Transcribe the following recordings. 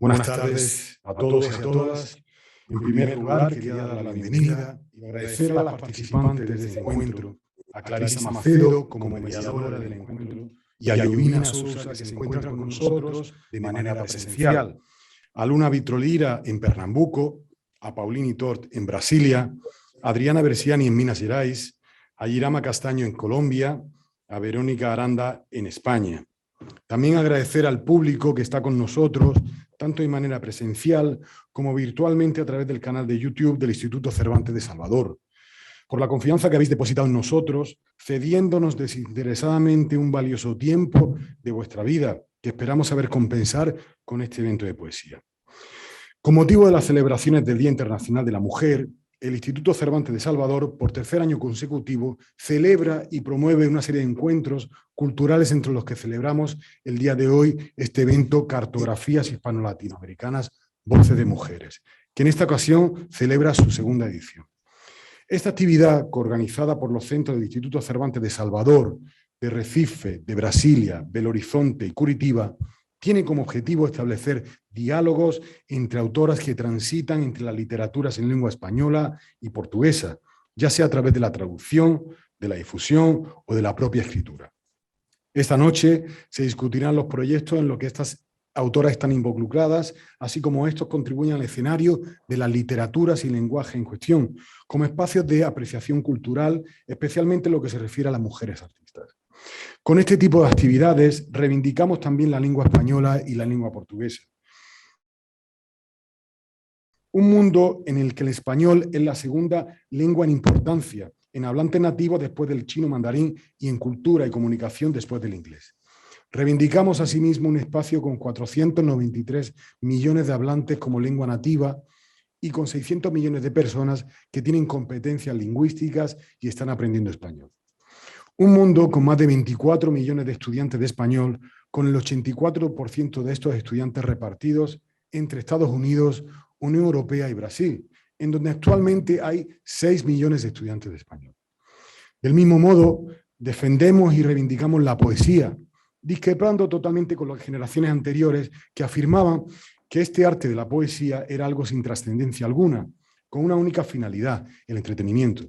Buenas tardes a todos y a todas. En primer lugar, quería dar la bienvenida y agradecer a las participantes de este encuentro, a Clarisa Macedo como mediadora del encuentro y a Jovina Sousa, que se encuentran con nosotros de manera presencial, a Luna Vitrolira en Pernambuco, a Paulini Tort en Brasilia, a Adriana Bersiani en Minas Gerais, a Girama Castaño en Colombia, a Verónica Aranda en España. También agradecer al público que está con nosotros, tanto de manera presencial como virtualmente a través del canal de YouTube del Instituto Cervantes de Salvador, por la confianza que habéis depositado en nosotros, cediéndonos desinteresadamente un valioso tiempo de vuestra vida, que esperamos saber compensar con este evento de poesía. Con motivo de las celebraciones del Día Internacional de la Mujer, el Instituto Cervantes de Salvador, por tercer año consecutivo, celebra y promueve una serie de encuentros culturales entre los que celebramos el día de hoy este evento Cartografías Hispano-Latinoamericanas, Voces de Mujeres, que en esta ocasión celebra su segunda edición. Esta actividad, coorganizada por los centros del Instituto Cervantes de Salvador, de Recife, de Brasilia, Belo Horizonte y Curitiba, tiene como objetivo establecer diálogos entre autoras que transitan entre las literaturas en lengua española y portuguesa, ya sea a través de la traducción, de la difusión o de la propia escritura. Esta noche se discutirán los proyectos en los que estas autoras están involucradas, así como estos contribuyen al escenario de las literaturas y lenguaje en cuestión, como espacios de apreciación cultural, especialmente en lo que se refiere a las mujeres artistas. Con este tipo de actividades reivindicamos también la lengua española y la lengua portuguesa. Un mundo en el que el español es la segunda lengua en importancia, en hablantes nativos después del chino mandarín y en cultura y comunicación después del inglés. Reivindicamos asimismo un espacio con 493 millones de hablantes como lengua nativa y con 600 millones de personas que tienen competencias lingüísticas y están aprendiendo español. Un mundo con más de 24 millones de estudiantes de español, con el 84% de estos estudiantes repartidos entre Estados Unidos, Unión Europea y Brasil, en donde actualmente hay 6 millones de estudiantes de español. Del mismo modo, defendemos y reivindicamos la poesía, discrepando totalmente con las generaciones anteriores que afirmaban que este arte de la poesía era algo sin trascendencia alguna, con una única finalidad, el entretenimiento.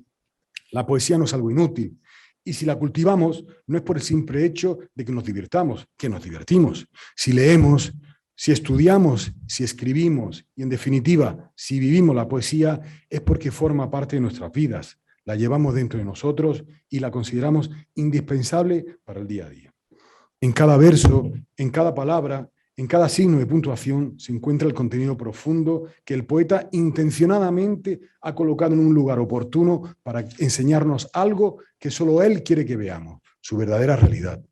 La poesía no es algo inútil, y si la cultivamos no es por el simple hecho de que nos divirtamos, que nos divertimos. Si leemos, si estudiamos, si escribimos y en definitiva, si vivimos la poesía, es porque forma parte de nuestras vidas, la llevamos dentro de nosotros y la consideramos indispensable para el día a día. En cada verso, en cada palabra, en cada signo de puntuación se encuentra el contenido profundo que el poeta intencionadamente ha colocado en un lugar oportuno para enseñarnos algo que solo él quiere que veamos, su verdadera realidad.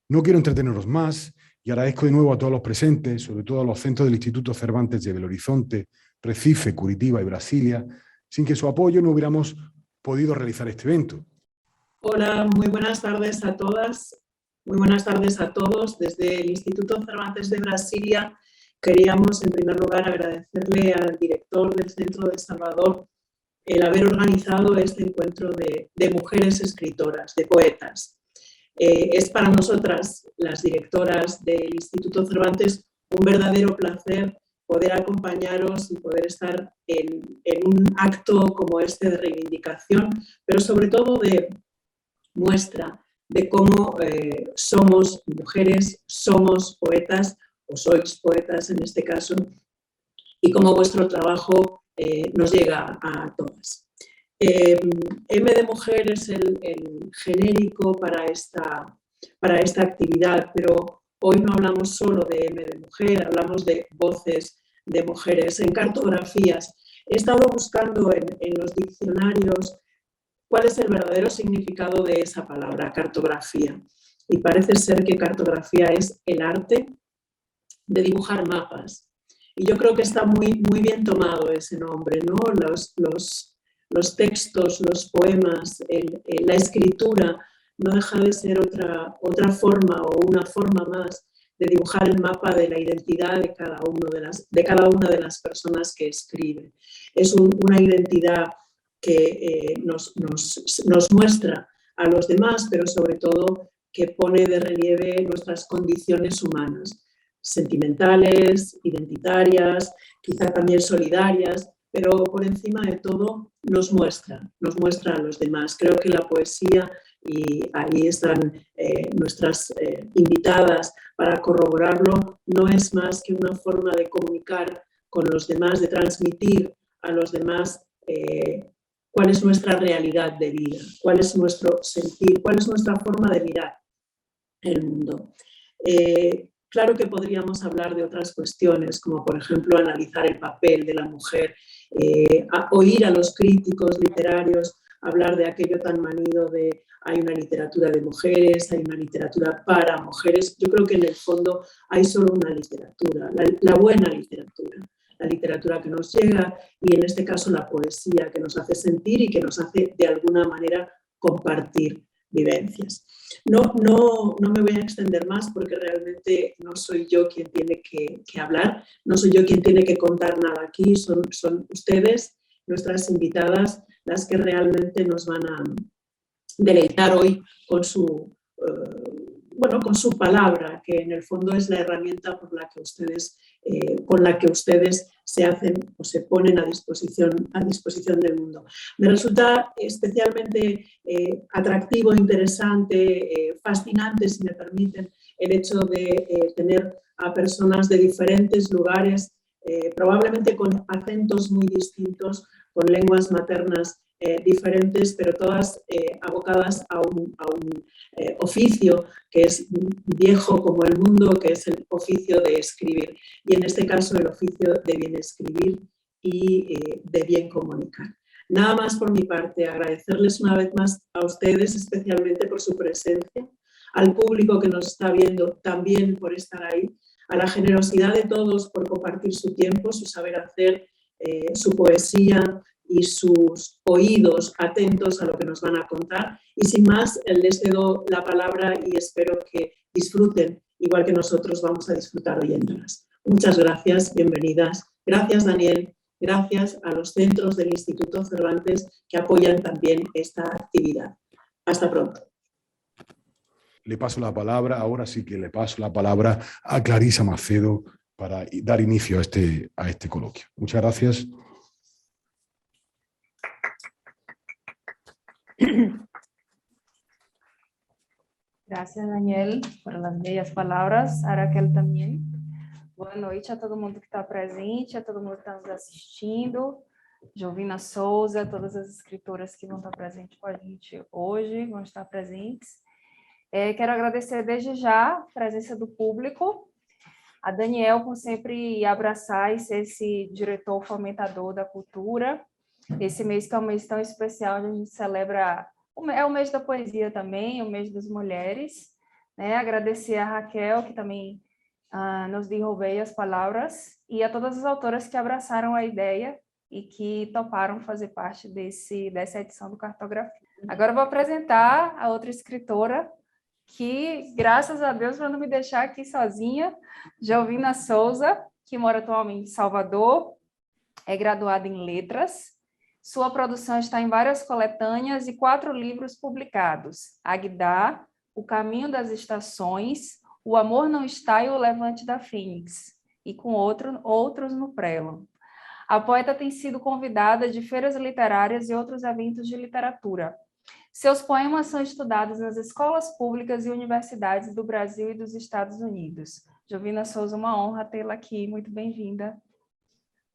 No quiero entreteneros más y agradezco de nuevo a todos los presentes, sobre todo a los centros del Instituto Cervantes de Belo Horizonte, Recife, Curitiba y Brasilia, sin que su apoyo no hubiéramos podido realizar este evento. Hola, muy buenas tardes a todas. Muy buenas tardes a todos. Desde el Instituto Cervantes de Brasilia queríamos, en primer lugar, agradecerle al director del Centro de Salvador el haber organizado este encuentro de mujeres escritoras, de poetas. Es para nosotras, las directoras del Instituto Cervantes, un verdadero placer poder acompañaros y poder estar en un acto como este de reivindicación, pero sobre todo de muestra de cómo somos mujeres, somos poetas, o sois poetas en este caso, y cómo vuestro trabajo nos llega a todas. M de Mujer es el genérico para esta actividad, pero hoy no hablamos solo de M de Mujer, hablamos de voces de mujeres en cartografías. He estado buscando en los diccionarios cuál es el verdadero significado de esa palabra, cartografía. Y parece ser que cartografía es el arte de dibujar mapas. Y yo creo que está muy, muy bien tomado ese nombre, ¿no? Los textos, los poemas, la escritura no deja de ser otra forma o una forma más de dibujar el mapa de la identidad de cada una de las personas que escriben. Es una identidad que nos muestra a los demás, pero sobre todo que pone de relieve nuestras condiciones humanas. sentimentales, identitarias, quizá también solidarias, pero por encima de todo nos muestra a los demás. Creo que la poesía, y ahí están nuestras invitadas para corroborarlo, no es más que una forma de comunicar con los demás, de transmitir a los demás cuál es nuestra realidad de vida, cuál es nuestro sentir, cuál es nuestra forma de mirar el mundo. Claro que podríamos hablar de otras cuestiones, como por ejemplo analizar el papel de la mujer, oír a los críticos literarios hablar de aquello tan manido de hay una literatura de mujeres, hay una literatura para mujeres. Yo creo que en el fondo hay solo una literatura, la buena literatura, la literatura que nos llega y en este caso la poesía que nos hace sentir y que nos hace de alguna manera compartir vivencias. No me voy a extender más porque realmente no soy yo quien tiene que hablar, no soy yo quien tiene que contar nada aquí, son ustedes, nuestras invitadas, las que realmente nos van a deleitar hoy con su palabra, que en el fondo es la herramienta con la que ustedes se hacen o se ponen a disposición del mundo. Me resulta especialmente atractivo, interesante, fascinante, si me permiten, el hecho de tener a personas de diferentes lugares, probablemente con acentos muy distintos, con lenguas maternas diferentes, pero todas abocadas a un oficio que es viejo como el mundo, que es el oficio de escribir. Y en este caso el oficio de bien escribir y de bien comunicar. Nada más por mi parte, agradecerles una vez más a ustedes, especialmente por su presencia, al público que nos está viendo también por estar ahí, a la generosidad de todos por compartir su tiempo, su saber hacer, su poesía y sus oídos atentos a lo que nos van a contar. Y sin más, les cedo la palabra y espero que disfruten, igual que nosotros vamos a disfrutar oyéndolas. Muchas gracias, bienvenidas. Gracias, Daniel. Gracias a los centros del Instituto Cervantes que apoyan también esta actividad. Hasta pronto. Le paso la palabra, ahora sí que le paso la palabra a Clarisa Macedo para dar inicio a este coloquio. Muchas gracias. Gracias, Daniel, por las bellas palavras. A Raquel também. Boa noite a todo mundo que está presente, a todo mundo que está nos assistindo. Jovina Souza, todas as escritoras que vão estar presentes com a gente hoje, vão estar presentes. Quero agradecer desde já a presença do público, a Daniel por sempre abraçar e ser esse diretor fomentador da cultura. Esse mês que é um mês tão especial, onde a gente celebra, é o mês da poesia também, o mês das mulheres, né? Agradecer a Raquel, que também nos derrubei as palavras, e a todas as autoras que abraçaram a ideia e que toparam fazer parte dessa edição do Cartografia. Agora eu vou apresentar a outra escritora, que, graças a Deus, para não me deixar aqui sozinha, Jovina Souza, que mora atualmente em Salvador, é graduada em Letras. Sua produção está em várias coletâneas e 4 livros publicados: Agdá, O Caminho das Estações, O Amor Não Está e O Levante da Fênix, e com outros no prelo. A poeta tem sido convidada de feiras literárias e outros eventos de literatura. Seus poemas são estudados nas escolas públicas e universidades do Brasil e dos Estados Unidos. Jovina Souza, uma honra tê-la aqui. Muito bem-vinda.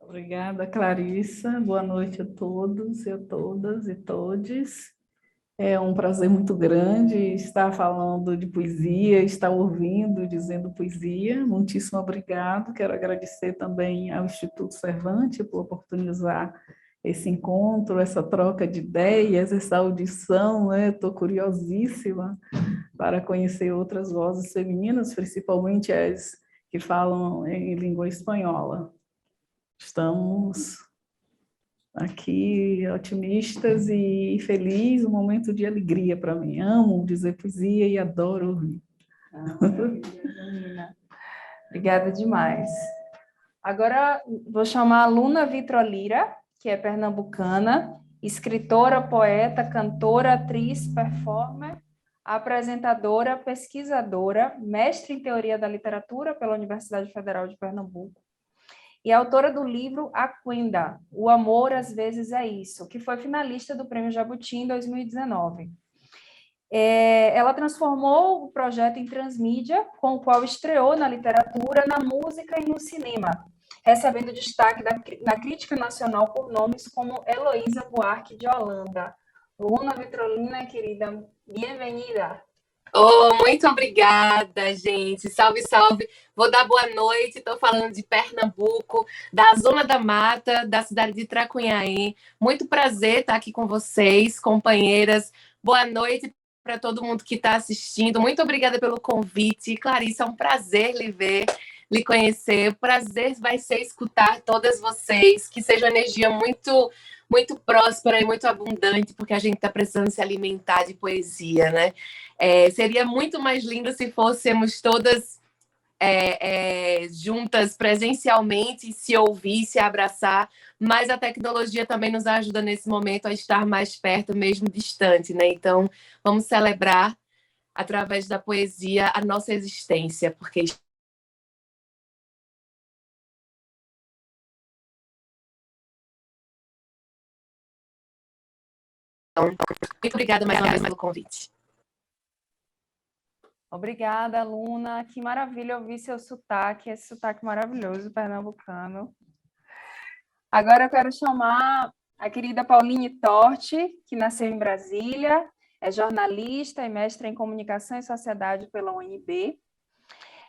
Obrigada, Clarissa. Boa noite a todos e a todas e todes. É um prazer muito grande estar falando de poesia, estar ouvindo, dizendo poesia. Muitíssimo obrigado. Quero agradecer também ao Instituto Cervantes por oportunizar esse encontro, essa troca de ideias, essa audição, né? Estou curiosíssima para conhecer outras vozes femininas, principalmente as que falam em língua espanhola. Estamos aqui otimistas e felizes, um momento de alegria para mim. Amo dizer poesia e adoro ouvir. Obrigada demais. Agora vou chamar a Luna Vitrolira, que é pernambucana, escritora, poeta, cantora, atriz, performer, apresentadora, pesquisadora, mestre em Teoria da Literatura pela Universidade Federal de Pernambuco e autora do livro Aquenda, O Amor às Vezes é Isso, que foi finalista do Prêmio Jabuti em 2019. Ela transformou o projeto em transmídia, com o qual estreou na literatura, na música e no cinema, recebendo destaque na crítica nacional por nomes como Heloísa Buarque de Holanda. Luna Vitrolina, querida, bem-vinda. Oh, muito obrigada, gente. Salve, salve. Vou dar boa noite. Estou falando de Pernambuco, da Zona da Mata, da cidade de Tracunhaí. Muito prazer estar aqui com vocês, companheiras. Boa noite para todo mundo que está assistindo. Muito obrigada pelo convite. Clarissa, é um prazer lhe ver, lhe conhecer. O prazer vai ser escutar todas vocês. Que seja uma energia muito próspera e muito abundante, porque a gente está precisando se alimentar de poesia, né? Seria muito mais lindo se fôssemos todas juntas presencialmente, se ouvir, se abraçar, mas a tecnologia também nos ajuda nesse momento a estar mais perto, mesmo distante, né? Então, vamos celebrar, através da poesia, a nossa existência, porque então, muito obrigada mais uma vez pelo convite. Obrigada, Luna. Que maravilha ouvir seu sotaque, esse sotaque maravilhoso pernambucano. Agora eu quero chamar a querida Pauline Torti, que nasceu em Brasília, é jornalista e mestre em Comunicação e Sociedade pela UNB.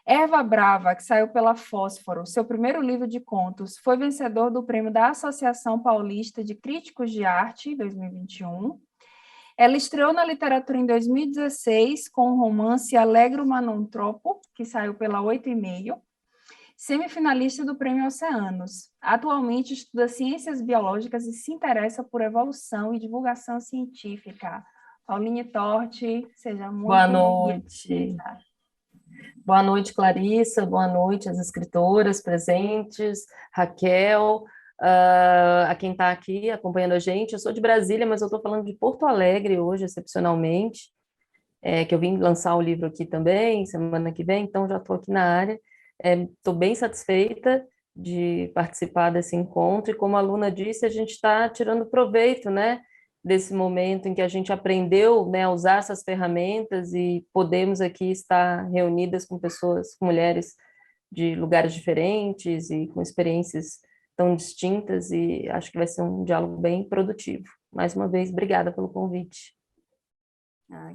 Erva Brava, que saiu pela Fósforo, seu primeiro livro de contos, foi vencedor do prêmio da Associação Paulista de Críticos de Arte, 2021. Ela estreou na literatura em 2016 com o romance Alegro Manontropo, que saiu pela 8,5, semifinalista do Prêmio Oceanos. Atualmente estuda ciências biológicas e se interessa por evolução e divulgação científica. Pauline Torti, seja muito Boa noite. Boa noite, Clarissa. Boa noite às escritoras presentes, Raquel, a quem está aqui acompanhando a gente. Eu sou de Brasília, mas eu estou falando de Porto Alegre hoje, excepcionalmente, que eu vim lançar o livro aqui também, semana que vem, então já estou aqui na área. Estou bem satisfeita de participar desse encontro, e como a Luna disse, a gente está tirando proveito, né, desse momento em que a gente aprendeu, né, a usar essas ferramentas e podemos aqui estar reunidas com pessoas, com mulheres de lugares diferentes e com experiências tão distintas, e acho que vai ser um diálogo bem produtivo. Mais uma vez, obrigada pelo convite.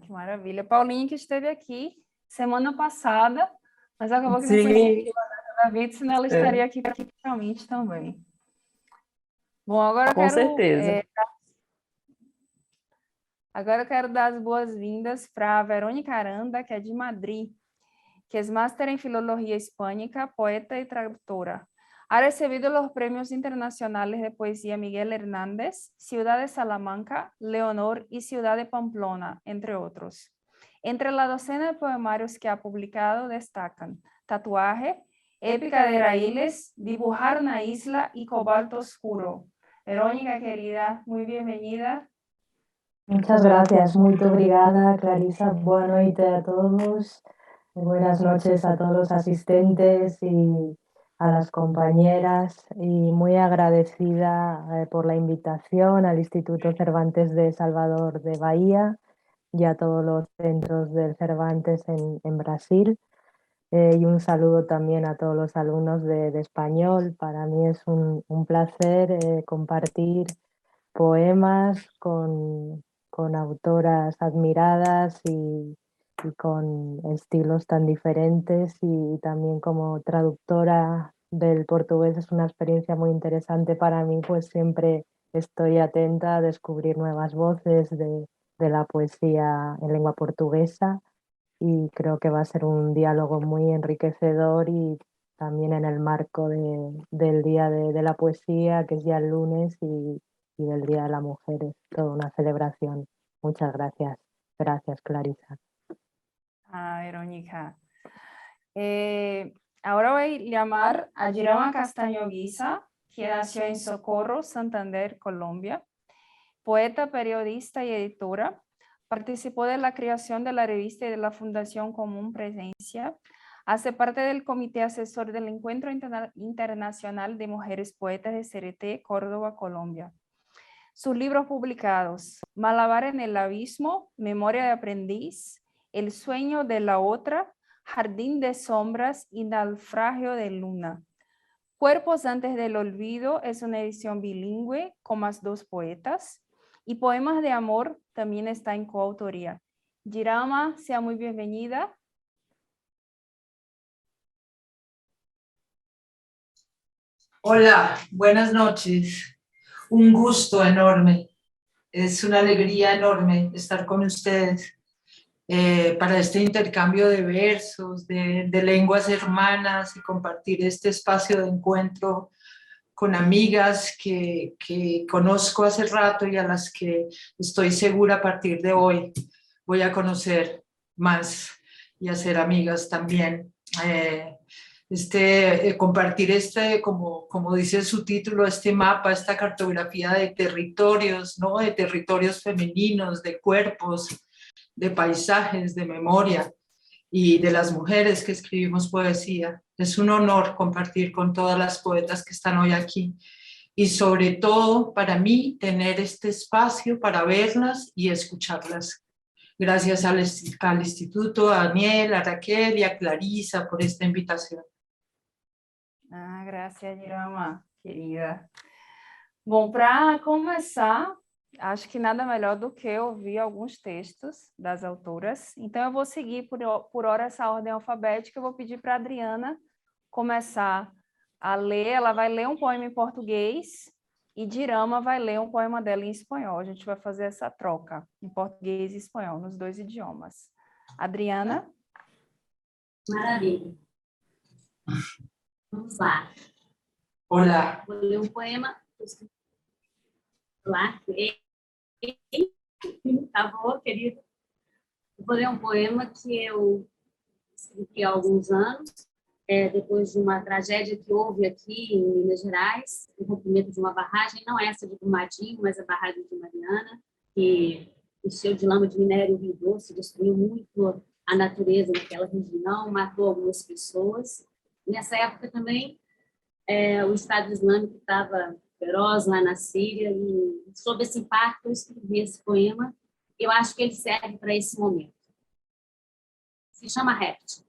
Que maravilha. Paulinha, que esteve aqui semana passada, mas acabou que não foi da vida, senão ela estaria aqui realmente também. Bom, agora com certeza. Agora eu quero dar as boas-vindas para a Verônica Aranda, que é de Madrid, que é máster em Filologia Hispânica, poeta y traductora. Ha recibido los premios internacionales de poesía Miguel Hernández, Ciudad de Salamanca, Leonor y Ciudad de Pamplona, entre otros. Entre la docena de poemarios que ha publicado destacan Tatuaje, Épica de Raíles, Dibujar una isla y Cobalto Oscuro. Verónica, querida, muy bienvenida. Muchas gracias, muito obrigada, Clarissa. Boa noite a todos. Buenas noches a todos los asistentes y a las compañeras, y muy agradecida por la invitación al Instituto Cervantes de Salvador de Bahía y a todos los centros del Cervantes en Brasil. Y un saludo también a todos los alumnos de español. Para mí es un placer compartir poemas con autoras admiradas y con estilos tan diferentes, y también como traductora del portugués es una experiencia muy interesante para mí, pues siempre estoy atenta a descubrir nuevas voces de la poesía en lengua portuguesa, y creo que va a ser un diálogo muy enriquecedor, y también en el marco del Día de la Poesía, que es ya el lunes, y del Día de la Mujer. Es toda una celebración. Muchas gracias. Gracias, Clarissa. Verónica. Ahora voy a llamar a Girama Castaño Guisa, que nació en Socorro, Santander, Colombia. Poeta, periodista y editora. Participó de la creación de la revista y de la Fundación Común Presencia. Hace parte del comité asesor del Encuentro Internacional de Mujeres Poetas de CRT, Córdoba, Colombia. Sus libros publicados: Malabar en el Abismo, Memoria de Aprendiz, El Sueño de la Otra, Jardín de Sombras y Naufragio de Luna. Cuerpos antes del olvido es una edición bilingüe con más 2 poetas. Y Poemas de Amor también está en coautoría. Girama, sea muy bienvenida. Hola, buenas noches. Un gusto enorme. Es una alegría enorme estar con ustedes para este intercambio de versos, de lenguas hermanas y compartir este espacio de encuentro con amigas que conozco hace rato y a las que estoy segura a partir de hoy voy a conocer más y hacer amigas también. Compartir como dice su título, este mapa, esta cartografía de territorios, ¿no? De territorios femeninos, de cuerpos, de paisajes, de memoria y de las mujeres que escribimos poesía. Es un honor compartir con todas las poetas que están hoy aquí y sobre todo para mí tener este espacio para verlas y escucharlas. Gracias al Instituto, a Daniel, a Raquel y a Clarisa por esta invitación. Graças, Girama, querida. Bom, para começar, acho que nada melhor do que ouvir alguns textos das autoras. Então, eu vou seguir por hora essa ordem alfabética. Eu vou pedir para a Adriana começar a ler. Ela vai ler um poema em português e Girama vai ler um poema dela em espanhol. A gente vai fazer essa troca em português e espanhol, nos 2 idiomas. Adriana? Maravilha. Vamos lá. Olá. Vou ler um poema. Olá. Tá bom, querido? Vou ler um poema que eu escrevi há alguns anos, depois de uma tragédia que houve aqui em Minas Gerais, o rompimento de uma barragem, não essa de Brumadinho, mas a barragem de Mariana, que encheu de lama de minério o Rio Doce, destruiu muito a natureza naquela região, matou algumas pessoas. Nessa época também, o Estado Islâmico estava feroz lá na Síria e, sob esse impacto, eu escrevi esse poema. Eu acho que ele serve para esse momento. Se chama Réptil.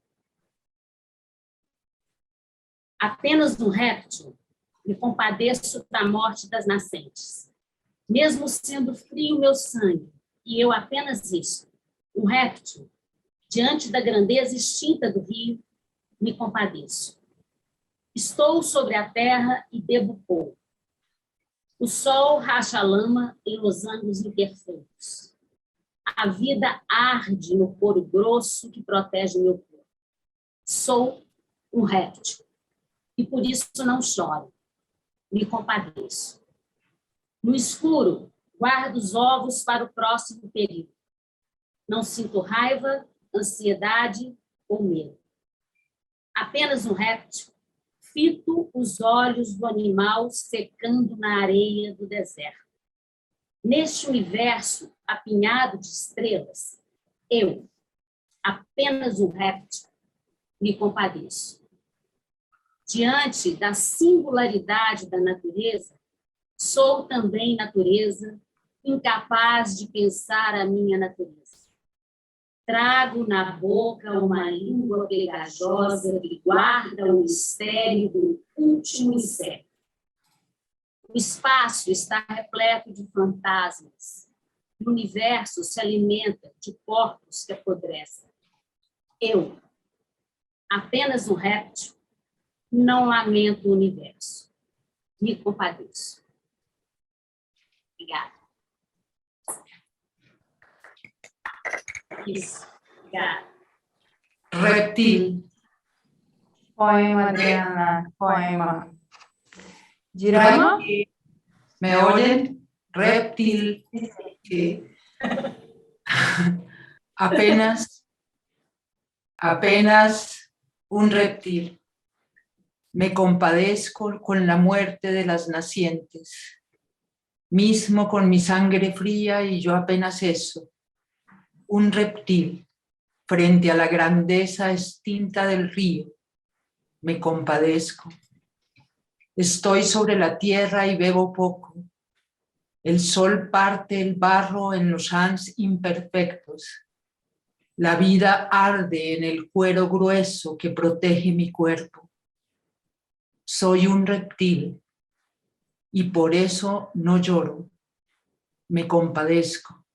Apenas um réptil me compadeço da morte das nascentes. Mesmo sendo frio meu sangue, e eu apenas isso, um réptil, diante da grandeza extinta do rio, me compadeço. Estou sobre a terra e bebo pouco. O sol racha a lama em losangos imperfeitos. A vida arde no couro grosso que protege meu corpo. Sou um réptil e por isso não choro. Me compadeço. No escuro, guardo os ovos para o próximo perigo. Não sinto raiva, ansiedade ou medo. Apenas um réptil, fito os olhos do animal secando na areia do deserto. Neste universo apinhado de estrelas, eu, apenas um réptil, me compadeço. Diante da singularidade da natureza, sou também natureza, incapaz de pensar a minha natureza. Trago na boca uma língua pegajosa que guarda o mistério do último inseto. O espaço está repleto de fantasmas. O universo se alimenta de corpos que apodrecem. Eu, apenas um réptil, não lamento o universo. Me compadeço. Obrigada. Isso. Obrigada. Reptil. Poema, Adriana, poema. Girama? ¿Me oyen? Reptil. Sí. Apenas un reptil. Me compadezco con la muerte de las nacientes, mismo con mi sangre fría y yo apenas eso, un reptil frente a la grandeza extinta del río. Me compadezco. Estoy sobre la tierra y bebo poco. El sol parte el barro en los hans imperfectos. La vida arde en el cuero grueso que protege mi cuerpo. Soy un reptil y por eso no lloro. Me compadezco.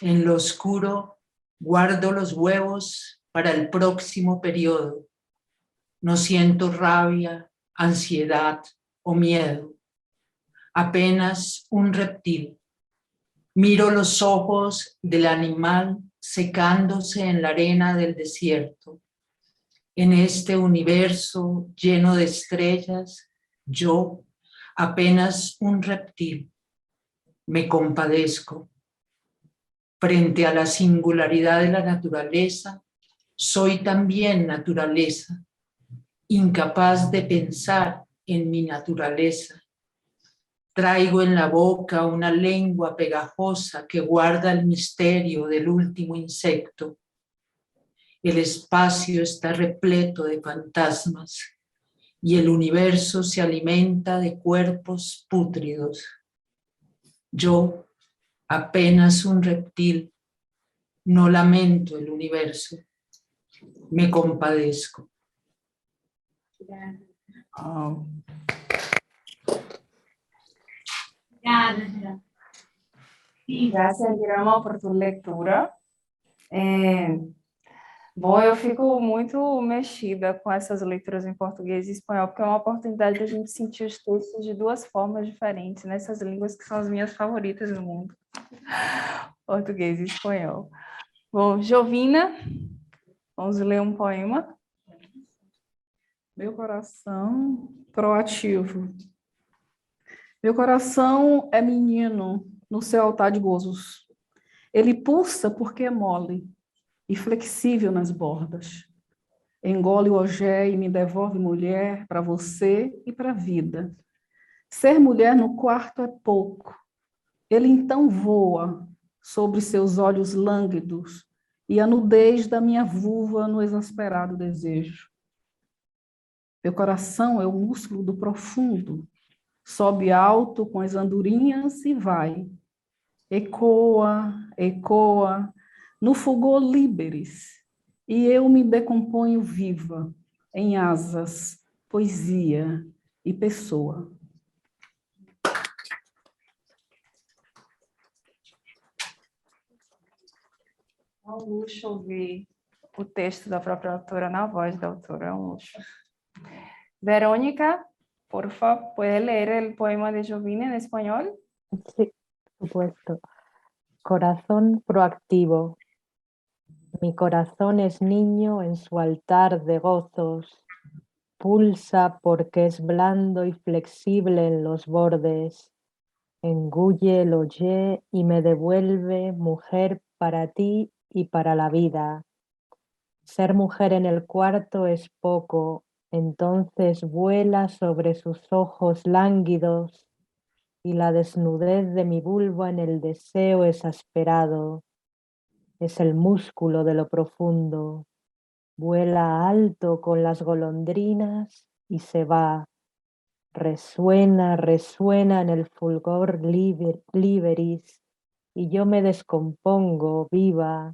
En lo oscuro guardo los huevos para el próximo periodo. No siento rabia, ansiedad o miedo. Apenas un reptil. Miro los ojos del animal secándose en la arena del desierto. En este universo lleno de estrellas, yo, apenas un reptil, me compadezco. Frente a la singularidad de la naturaleza, soy también naturaleza, incapaz de pensar en mi naturaleza. Traigo en la boca una lengua pegajosa que guarda el misterio del último insecto. El espacio está repleto de fantasmas y el universo se alimenta de cuerpos pútridos. Yo, apenas un reptil, no lamento el universo, me compadezco. Gracias, Guilherme, por tu leitura. Bom, eu fico muito mexida com essas leituras em português e espanhol, porque é uma oportunidade de a gente sentir os textos de duas formas diferentes, nessas línguas que são as minhas favoritas no mundo, português e espanhol. Bom, Jovina, vamos ler um poema. Meu coração proativo. Meu coração é menino no seu altar de gozos. Ele pulsa porque é mole e flexível nas bordas. Engole o ogé e me devolve mulher para você e para a vida. Ser mulher no quarto é pouco. Ele então voa sobre seus olhos lânguidos e a nudez da minha vulva no exasperado desejo. Meu coração é o músculo do profundo. Sobe alto com as andorinhas e vai. Ecoa, ecoa, no fulgor líberes, e eu me decomponho viva, em asas, poesia e pessoa. É um luxo ouvir o texto da própria autora na voz da autora, é um luxo. Verónica, por favor, ¿puede leer el poema de Jovina en español? Sí, por supuesto. Corazón proactivo. Mi corazón es niño en su altar de gozos. Pulsa porque es blando y flexible en los bordes. Engulle el oyé y me devuelve mujer para ti y para la vida. Ser mujer en el cuarto es poco, entonces vuela sobre sus ojos lánguidos y la desnudez de mi vulva en el deseo exasperado. Es el músculo de lo profundo. Vuela alto con las golondrinas y se va. Resuena, resuena en el fulgor liberis y yo me descompongo viva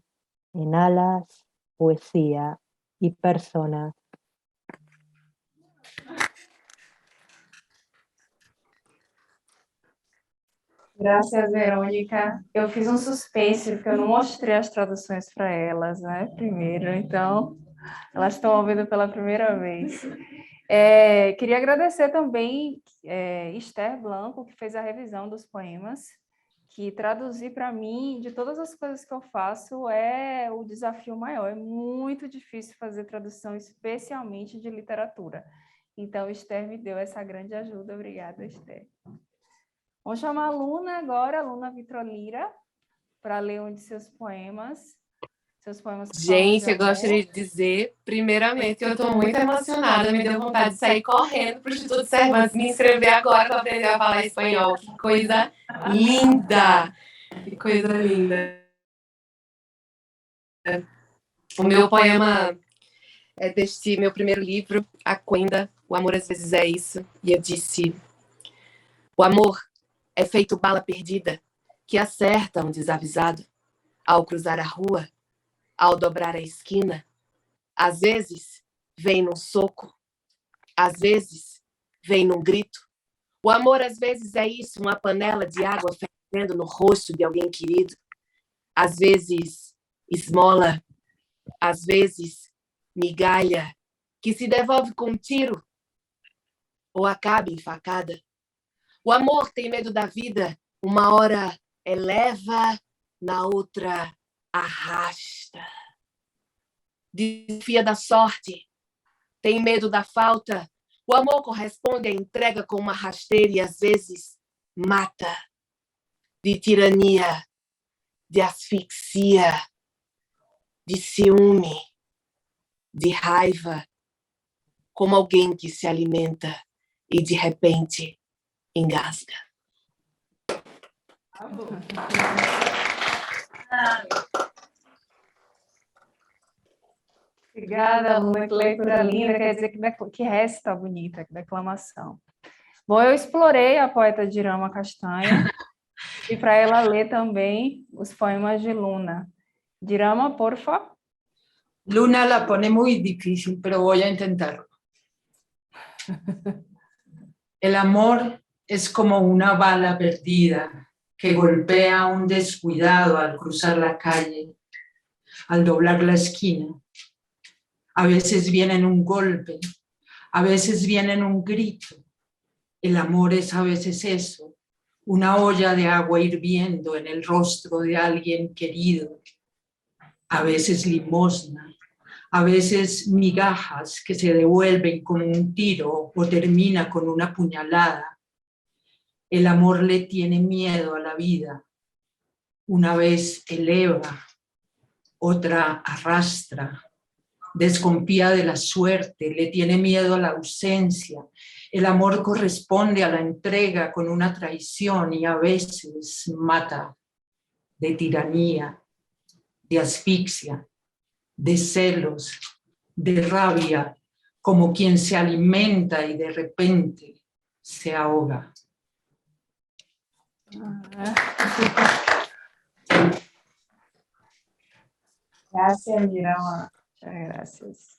en alas, poesía y persona. Graças, Verônica. Eu fiz um suspense, porque eu não mostrei as traduções para elas, né, primeiro, então elas estão ouvindo pela primeira vez. Queria agradecer também Esther Blanco, que fez a revisão dos poemas, que traduzir para mim, de todas as coisas que eu faço, é o desafio maior. É muito difícil fazer tradução, especialmente de literatura. Então, Esther me deu essa grande ajuda. Obrigada, Esther. Vamos chamar a Luna agora, a Luna Vitrolira, para ler um de seus poemas. Gente, eu gostaria de dizer, primeiramente, que eu estou muito emocionada, me deu vontade de sair correndo para o Instituto Cervantes, me inscrever agora para aprender a falar espanhol. Que coisa linda! Que coisa linda! O meu poema é deste meu primeiro livro, A Quenda, O Amor às Vezes é Isso. E eu disse: o amor é feito bala perdida que acerta um desavisado ao cruzar a rua, ao dobrar a esquina. Às vezes vem num soco, às vezes vem num grito. O amor às vezes é isso, uma panela de água fervendo no rosto de alguém querido. Às vezes esmola, às vezes migalha, que se devolve com um tiro ou acaba em facada. O amor tem medo da vida, uma hora eleva, na outra arrasta. Desfia da sorte, tem medo da falta. O amor corresponde à entrega com uma rasteira e às vezes mata. De tirania, de asfixia, de ciúme, de raiva, como alguém que se alimenta e de repente engasga. Obrigada, Luna, que leitura linda, quer dizer que resta bonita, que declamação. Bom, eu explorei a poeta Dirama Castanho e para ela ler também os poemas de Luna. Dirama, por favor. Luna la pone muy difícil, pero voy a intentarlo. El amor es como una bala perdida que golpea a un descuidado al cruzar la calle, al doblar la esquina. A veces viene en un golpe, a veces viene en un grito. El amor es a veces eso, una olla de agua hirviendo en el rostro de alguien querido. A veces limosna, a veces migajas que se devuelven con un tiro o termina con una puñalada. El amor le tiene miedo a la vida. Una vez eleva, otra arrastra. Desconfía de la suerte, le tiene miedo a la ausencia. El amor corresponde a la entrega con una traición y a veces mata de tiranía, de asfixia, de celos, de rabia, como quien se alimenta y de repente se ahoga. Graças, Dirama. Graças.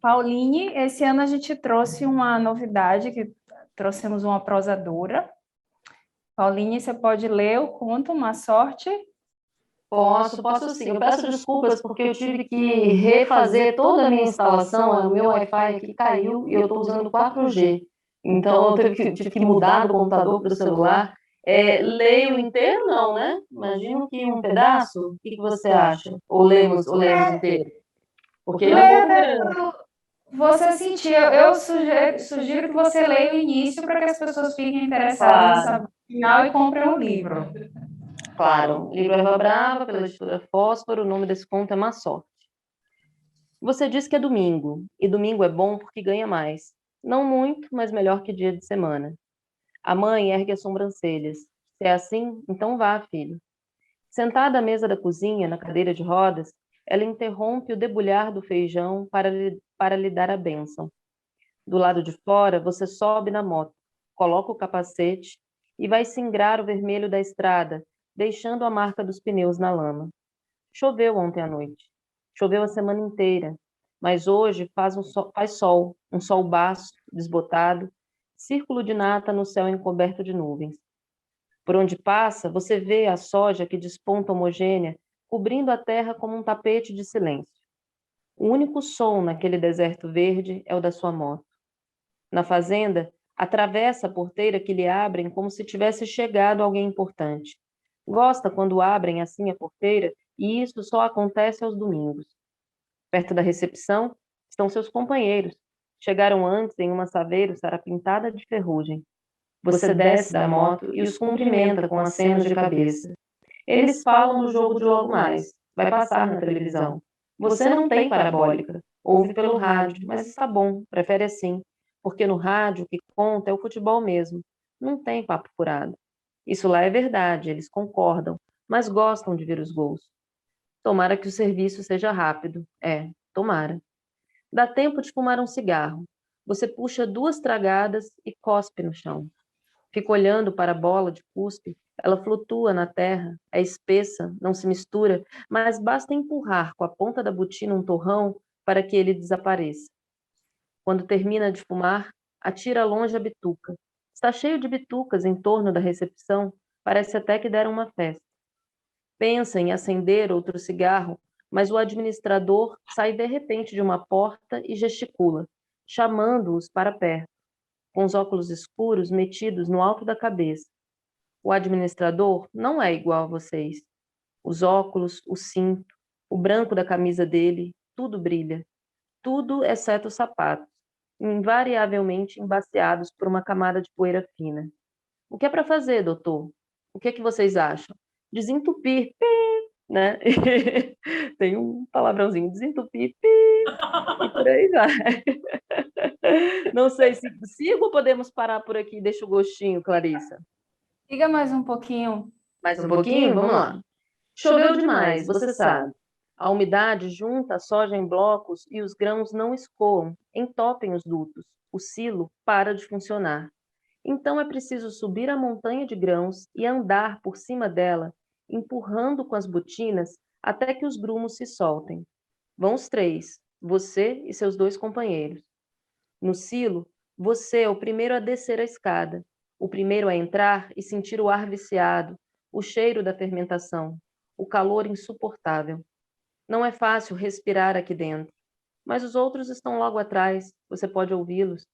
Pauline, esse ano a gente trouxe uma novidade, que trouxemos uma prosadora. Pauline, você pode ler o conto Má Sorte? Posso sim. Eu peço desculpas porque eu tive que refazer toda a minha instalação, o meu Wi-Fi aqui caiu e eu estou usando 4G. Então eu tive que mudar do computador para o celular. Leio inteiro não, né? Imagino que um pedaço. O que você acha? Ou lemos inteiro? Porque você sentir, eu sugiro que você leia o início para que as pessoas fiquem interessadas no final e comprem o livro. Claro, livro Erva Brava, pela editora Fósforo, o nome desse conto é Má Sorte. Você diz que é domingo, e domingo é bom porque ganha mais. Não muito, mas melhor que dia de semana. A mãe ergue as sobrancelhas. Se é assim, então vá, filho. Sentada à mesa da cozinha, na cadeira de rodas, ela interrompe o debulhar do feijão para lhe dar a bênção. Do lado de fora, você sobe na moto, coloca o capacete e vai singrar o vermelho da estrada, deixando a marca dos pneus na lama. Choveu ontem à noite. Choveu a semana inteira, mas hoje faz sol, um sol baço, desbotado, círculo de nata no céu encoberto de nuvens. Por onde passa, você vê a soja que desponta homogênea, cobrindo a terra como um tapete de silêncio. O único som naquele deserto verde é o da sua moto. Na fazenda, atravessa a porteira que lhe abrem como se tivesse chegado alguém importante. Gosta quando abrem assim a porteira e isso só acontece aos domingos. Perto da recepção estão seus companheiros. Chegaram antes em uma Saveiro sarapintada de ferrugem. Você desce da moto e os cumprimenta com acenos de cabeça. Eles falam do jogo de logo mais. Vai passar na televisão. Você não tem parabólica. Ouve pelo rádio, mas está bom, prefere assim. Porque no rádio o que conta é o futebol mesmo. Não tem papo furado. Isso lá é verdade, eles concordam, mas gostam de ver os gols. Tomara que o serviço seja rápido. Tomara. Dá tempo de fumar um cigarro. Você puxa 2 tragadas e cospe no chão. Fica olhando para a bola de cuspe. Ela flutua na terra, é espessa, não se mistura, mas basta empurrar com a ponta da botina um torrão para que ele desapareça. Quando termina de fumar, atira longe a bituca. Está cheio de bitucas em torno da recepção, parece até que deram uma festa. Pensa em acender outro cigarro, mas o administrador sai de repente de uma porta e gesticula, chamando-os para perto, com os óculos escuros metidos no alto da cabeça. O administrador não é igual a vocês. Os óculos, o cinto, o branco da camisa dele, tudo brilha. Tudo exceto os sapatos, invariavelmente embaciados por uma camada de poeira fina. O que é para fazer, doutor? O que é que vocês acham? Desentupir, né? Tem um palavrãozinho, desentupir, e por aí vai. Não sei se sigo ou podemos parar por aqui, deixa o gostinho, Clarissa. Siga mais um pouquinho. Mais um pouquinho? Vamos lá. Choveu demais, você sabe. A umidade junta a soja em blocos e os grãos não escoam, entopem os dutos. O silo para de funcionar. Então é preciso subir a montanha de grãos e andar por cima dela, empurrando com as botinas até que os grumos se soltem. Vão os 3, você e seus 2 companheiros. No silo, você é o primeiro a descer a escada, o primeiro a entrar e sentir o ar viciado, o cheiro da fermentação, o calor insuportável. Não é fácil respirar aqui dentro, mas os outros estão logo atrás, você pode ouvi-los.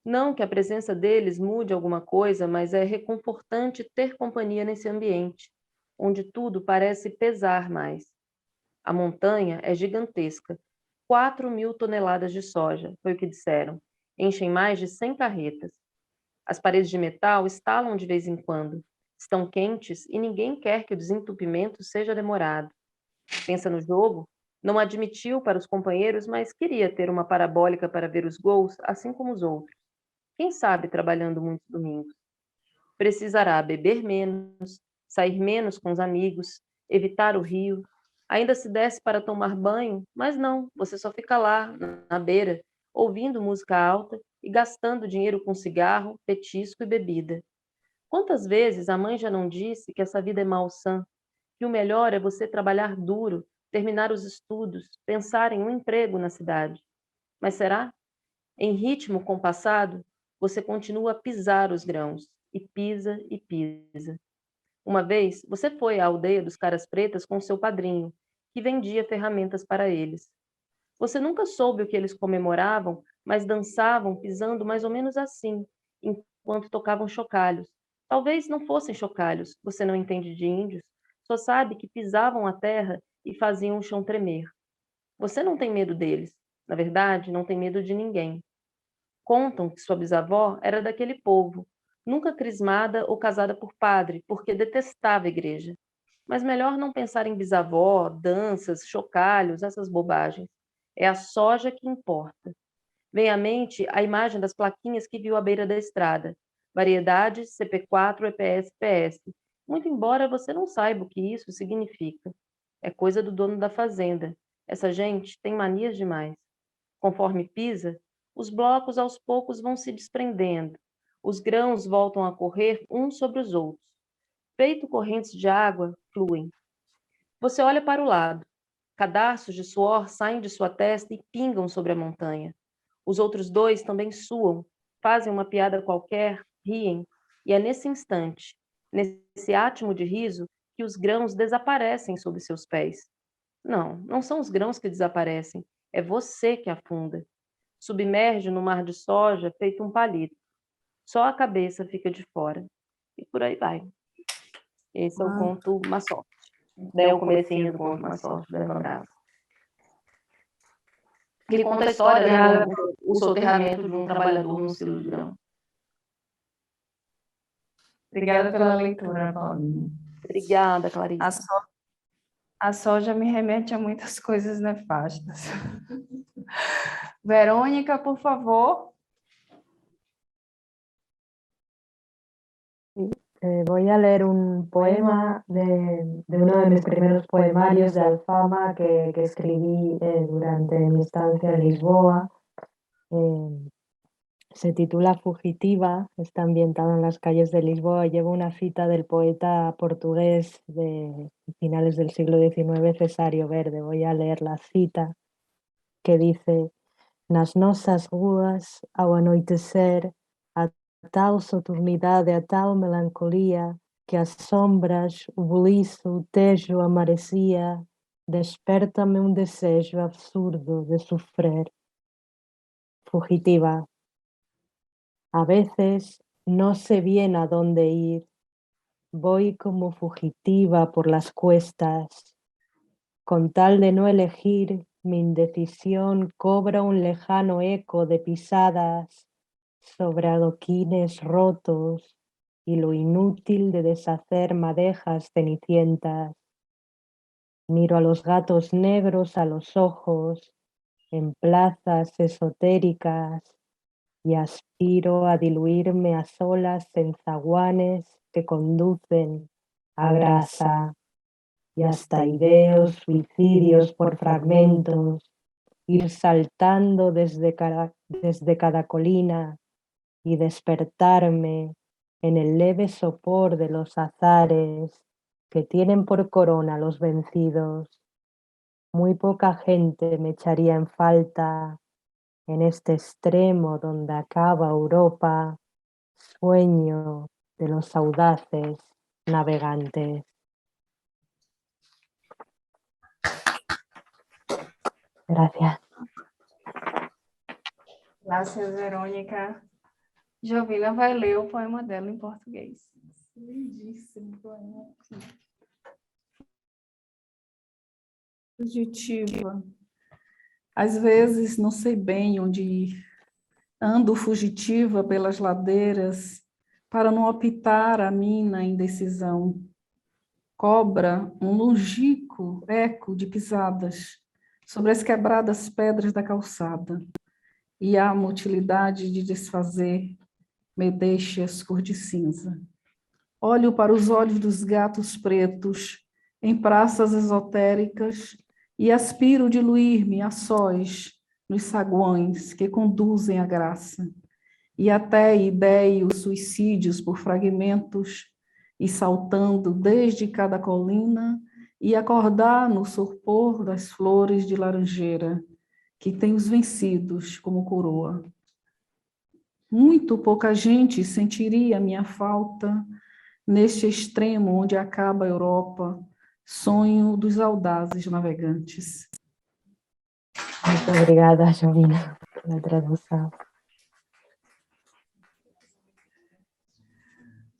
Não que a presença deles mude alguma coisa, mas é reconfortante ter companhia nesse ambiente, onde tudo parece pesar mais. A montanha é gigantesca, 4.000 toneladas de soja, foi o que disseram. Enchem mais de 100 carretas. As paredes de metal estalam de vez em quando. Estão quentes e ninguém quer que o desentupimento seja demorado. Pensa no jogo? Não admitiu para os companheiros, mas queria ter uma parabólica para ver os gols, assim como os outros. Quem sabe trabalhando muitos domingos? Precisará beber menos, sair menos com os amigos, evitar o rio. Ainda se desce para tomar banho, mas não, você só fica lá, na beira, ouvindo música alta e gastando dinheiro com cigarro, petisco e bebida. Quantas vezes a mãe já não disse que essa vida é malsã, que o melhor é você trabalhar duro, terminar os estudos, pensar em um emprego na cidade. Mas será? Em ritmo compassado, você continua a pisar os grãos, e pisa e pisa. Uma vez, você foi à aldeia dos Caras Pretas com seu padrinho, que vendia ferramentas para eles. Você nunca soube o que eles comemoravam, mas dançavam pisando mais ou menos assim, enquanto tocavam chocalhos. Talvez não fossem chocalhos, você não entende de índios, só sabe que pisavam a terra e faziam o chão tremer. Você não tem medo deles, na verdade, não tem medo de ninguém. Contam que sua bisavó era daquele povo, nunca crismada ou casada por padre, porque detestava a igreja. Mas melhor não pensar em bisavó, danças, chocalhos, essas bobagens. É a soja que importa. Vem à mente a imagem das plaquinhas que viu à beira da estrada. Variedades CP4, EPS, PS. Muito embora você não saiba o que isso significa. É coisa do dono da fazenda. Essa gente tem manias demais. Conforme pisa, os blocos aos poucos vão se desprendendo. Os grãos voltam a correr uns sobre os outros. Feito correntes de água, fluem. Você olha para o lado. Cadarços de suor saem de sua testa e pingam sobre a montanha. Os outros 2 também suam, fazem uma piada qualquer, riem, e é nesse instante, nesse átimo de riso, que os grãos desaparecem sob seus pés. Não, não são os grãos que desaparecem, é você que afunda. Submerge no mar de soja feito um palito. Só a cabeça fica de fora. E por aí vai. Esse é o conto Má Sorte. Daí o comecinho do conto Má Sorte, do Eva Brava. Ele conta a história, né, o soterramento de um trabalhador no silo de grão. Obrigada pela leitura, Paulinha. Obrigada, Clarissa. A soja me remete a muitas coisas nefastas. Verônica, por favor. Voy a leer un poema de uno de mis primeros poemarios de Alfama que escribí durante mi estancia en Lisboa. Se titula Fugitiva, está ambientado en las calles de Lisboa. Lleva una cita del poeta portugués de finales del siglo XIX, Cesário Verde. Voy a leer la cita que dice: nas nosas ruas, ao anoitecer, a tal soturnidade, a tal melancolia, que as sombras, o boliço, o tejo, a maresia, desperta-me um desejo absurdo de sofrer. Fugitiva. A veces no sé bien a dónde ir. Voy como fugitiva por las cuestas. Con tal de no elegir, mi indecisión cobra un lejano eco de pisadas sobre adoquines rotos y lo inútil de deshacer madejas cenicientas. Miro a los gatos negros a los ojos en plazas esotéricas y aspiro a diluirme a solas en zaguanes que conducen a grasa y hasta ideos suicidios por fragmentos, ir saltando desde cada colina y despertarme en el leve sopor de los azares que tienen por corona los vencidos. Muy poca gente me echaría en falta en este extremo donde acaba Europa, sueño de los audaces navegantes. Gracias. Graças, Verônica. Jovina vai ler o poema dela em português. Lindíssimo poema. Fugitiva. Às vezes não sei bem onde ir. Ando fugitiva pelas ladeiras para não optar a mina indecisão. Cobra um longínquo eco de pisadas sobre as quebradas pedras da calçada. E a utilidade de desfazer me deixa cor de cinza. Olho para os olhos dos gatos pretos em praças esotéricas e aspiro diluir-me a sós nos saguões que conduzem à graça. E até ideio suicídios por fragmentos e saltando desde cada colina e acordar no surpor das flores de laranjeira que tem os vencidos como coroa. Muito pouca gente sentiria minha falta neste extremo onde acaba a Europa, sonho dos audazes navegantes. Muito obrigada, Jovina, pela tradução.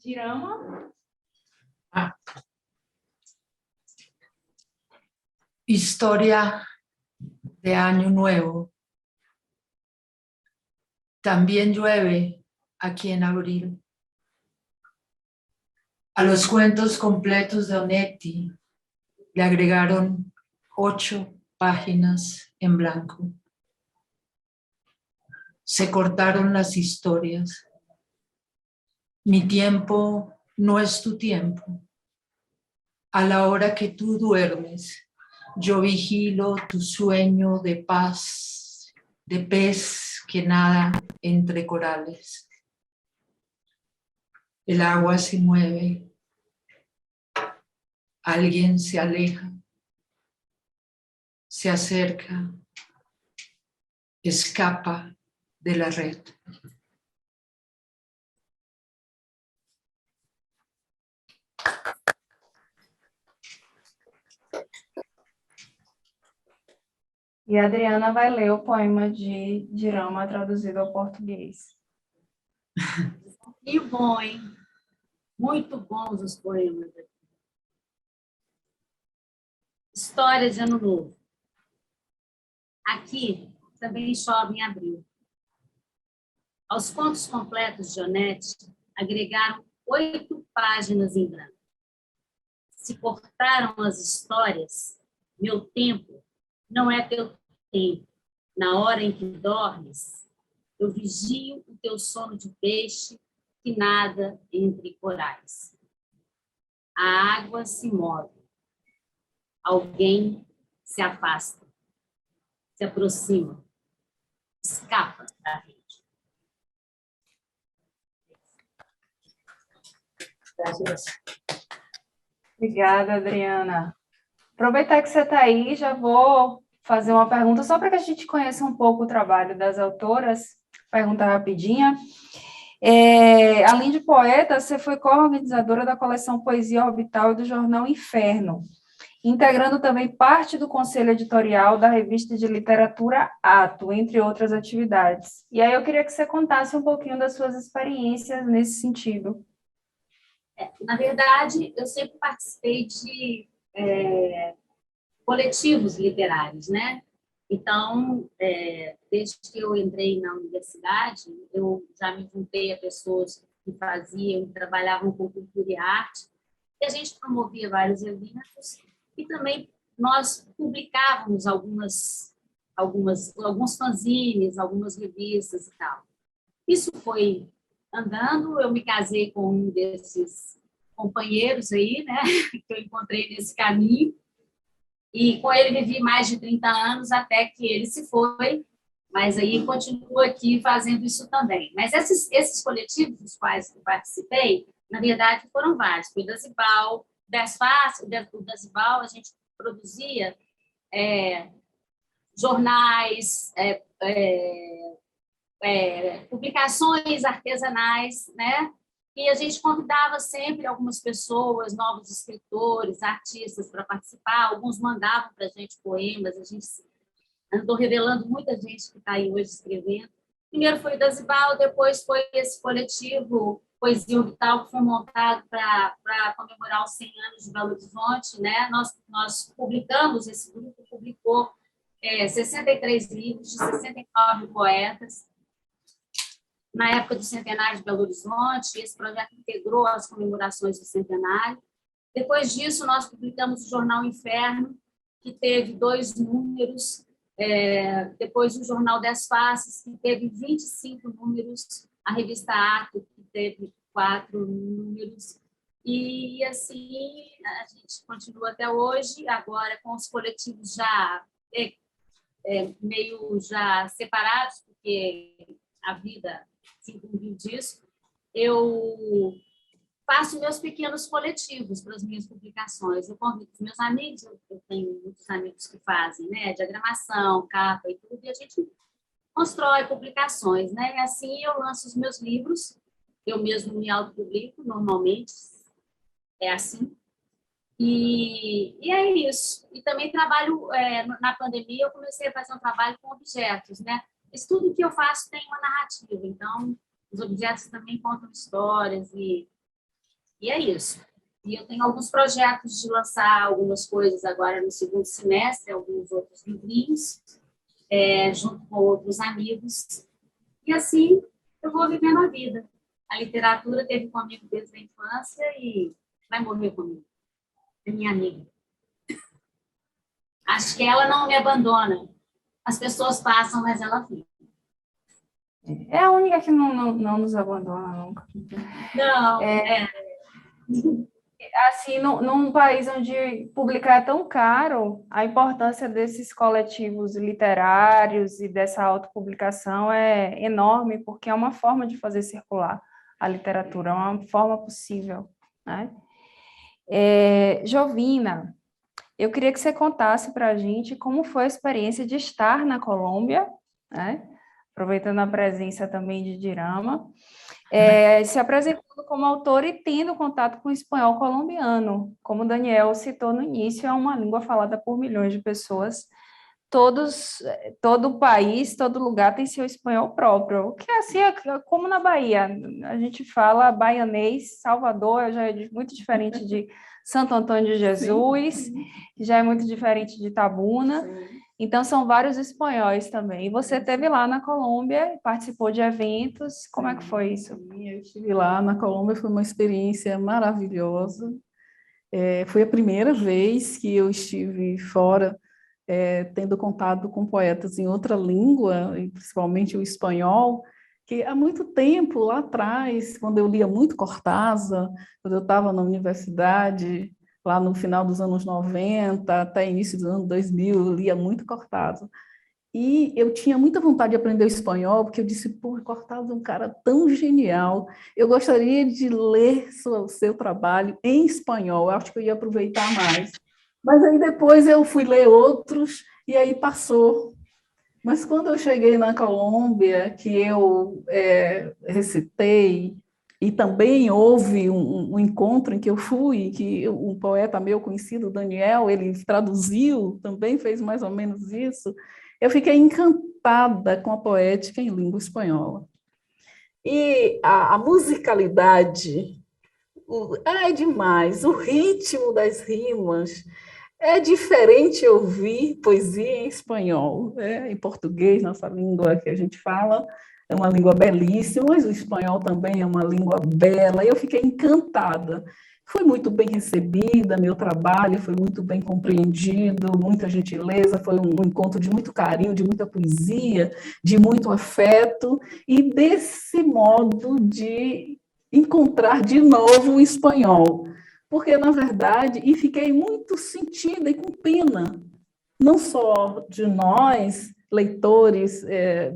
Dirama? Historia de Año Nuevo. También llueve aquí en abril. A los cuentos completos de Onetti le agregaron 8 páginas en blanco. Se cortaron las historias. Mi tiempo no es tu tiempo. A la hora que tú duermes, yo vigilo tu sueño de paz, de pez que nada entre corales. El agua se mueve, alguien se aleja, se acerca, escapa de la red. E a Adriana vai ler o poema de Dirama traduzido ao português. Que bom, hein? Muito bons os poemas aqui. História de Ano Novo. Aqui também chove em abril. Aos contos completos de Onetti agregaram 8 páginas em branco. Se cortaram as histórias, meu tempo não é teu tempo. Na hora em que dormes, eu vigio o teu sono de peixe que nada entre corais. A água se move. Alguém se afasta, se aproxima, escapa da rede. Obrigada, Adriana. Aproveitar que você está aí, já vou fazer uma pergunta, só para que a gente conheça um pouco o trabalho das autoras. Pergunta rapidinha. Além de poeta, você foi co-organizadora da coleção Poesia Orbital e do jornal Inferno, integrando também parte do conselho editorial da revista de literatura Ato, entre outras atividades. E aí eu queria que você contasse um pouquinho das suas experiências nesse sentido. Na verdade, eu sempre participei de coletivos literários, né? Então, desde que eu entrei na universidade, eu já me juntei a pessoas que faziam, que trabalhavam com cultura e arte, e a gente promovia vários eventos, e também nós publicávamos alguns fanzines, algumas revistas e tal. Isso foi andando, eu me casei com um desses companheiros aí, né, que eu encontrei nesse caminho, e com ele vivi mais de 30 anos até que ele se foi, mas aí continuo aqui fazendo isso também. Mas esses coletivos dos quais eu participei, na verdade, foram vários. Foi o Dasibal, o Dasibal a gente produzia jornais, publicações artesanais, né? E a gente convidava sempre algumas pessoas, novos escritores, artistas para participar. Alguns mandavam para a gente poemas, a gente andou revelando muita gente que está aí hoje escrevendo. Primeiro foi o Dasibal, depois foi esse coletivo Poesia Orbital, que foi montado para comemorar os 100 anos de Belo Horizonte, né? Nós publicamos, esse grupo publicou 63 livros de 69 poetas, na época do centenário de Belo Horizonte. Esse projeto integrou as comemorações do centenário. Depois disso, nós publicamos o jornal Inferno, que teve 2 números, depois o jornal 10 Faces, que teve 25 números, a revista Ato, que teve 4 números, e assim a gente continua até hoje, agora com os coletivos já meio já separados, porque a vida se incumbiu disso. Eu faço meus pequenos coletivos para as minhas publicações. Eu convido os meus amigos, eu tenho muitos amigos que fazem, né, diagramação, capa e tudo, e a gente constrói publicações, né? E assim eu lanço os meus livros, eu mesmo me autopublico, normalmente, é assim. E é isso. E também trabalho, na pandemia, eu comecei a fazer um trabalho com objetos, né? Mas tudo que eu faço tem uma narrativa, então os objetos também contam histórias, e é isso. E eu tenho alguns projetos de lançar algumas coisas agora no segundo semestre, alguns outros livrinhos, junto com outros amigos, e assim eu vou vivendo a vida. A literatura teve comigo desde a infância e vai morrer comigo. É minha amiga. Acho que ela não me abandona. As pessoas passam, mas ela fica. É a única que não nos abandona nunca. Não, Assim, num país onde publicar é tão caro, a importância desses coletivos literários e dessa autopublicação é enorme, porque é uma forma de fazer circular a literatura, é uma forma possível, né? Jovina, eu queria que você contasse para a gente como foi a experiência de estar na Colômbia, né? Aproveitando a presença também de Dirama, se apresentando como autor e tendo contato com o espanhol colombiano. Como o Daniel citou no início, é uma língua falada por milhões de pessoas. Todo país, todo lugar tem seu espanhol próprio, que assim é como na Bahia. A gente fala baianês, Salvador já é muito diferente de Santo Antônio de Jesus, já é muito diferente de Tabuna. Sim. Então, são vários espanhóis também. E você esteve lá na Colômbia, participou de eventos. Como é que foi isso? Sim, eu estive lá na Colômbia, foi uma experiência maravilhosa. Foi a primeira vez que eu estive fora, tendo contato com poetas em outra língua, e principalmente o espanhol, que há muito tempo, lá atrás, quando eu lia muito Cortázar, quando eu estava na universidade, lá no final dos anos 90, até início dos anos 2000, eu lia muito Cortázar. E eu tinha muita vontade de aprender o espanhol, porque eu disse, pô, Cortázar é um cara tão genial, eu gostaria de ler o seu trabalho em espanhol, eu acho que eu ia aproveitar mais. Mas aí depois eu fui ler outros, e aí passou. Mas quando eu cheguei na Colômbia, que eu recitei, e também houve um encontro em que eu fui, que um poeta meu conhecido, Daniel, ele traduziu, também fez mais ou menos isso, eu fiquei encantada com a poética em língua espanhola. E a musicalidade é demais, o ritmo das rimas, é diferente ouvir poesia em espanhol, em português, nossa língua que a gente fala, é uma língua belíssima, mas o espanhol também é uma língua bela, e eu fiquei encantada. Foi muito bem recebida, meu trabalho foi muito bem compreendido, muita gentileza, foi um encontro de muito carinho, de muita poesia, de muito afeto, e desse modo de encontrar de novo o espanhol. Porque, na verdade, e fiquei muito sentida e com pena, não só de nós, leitores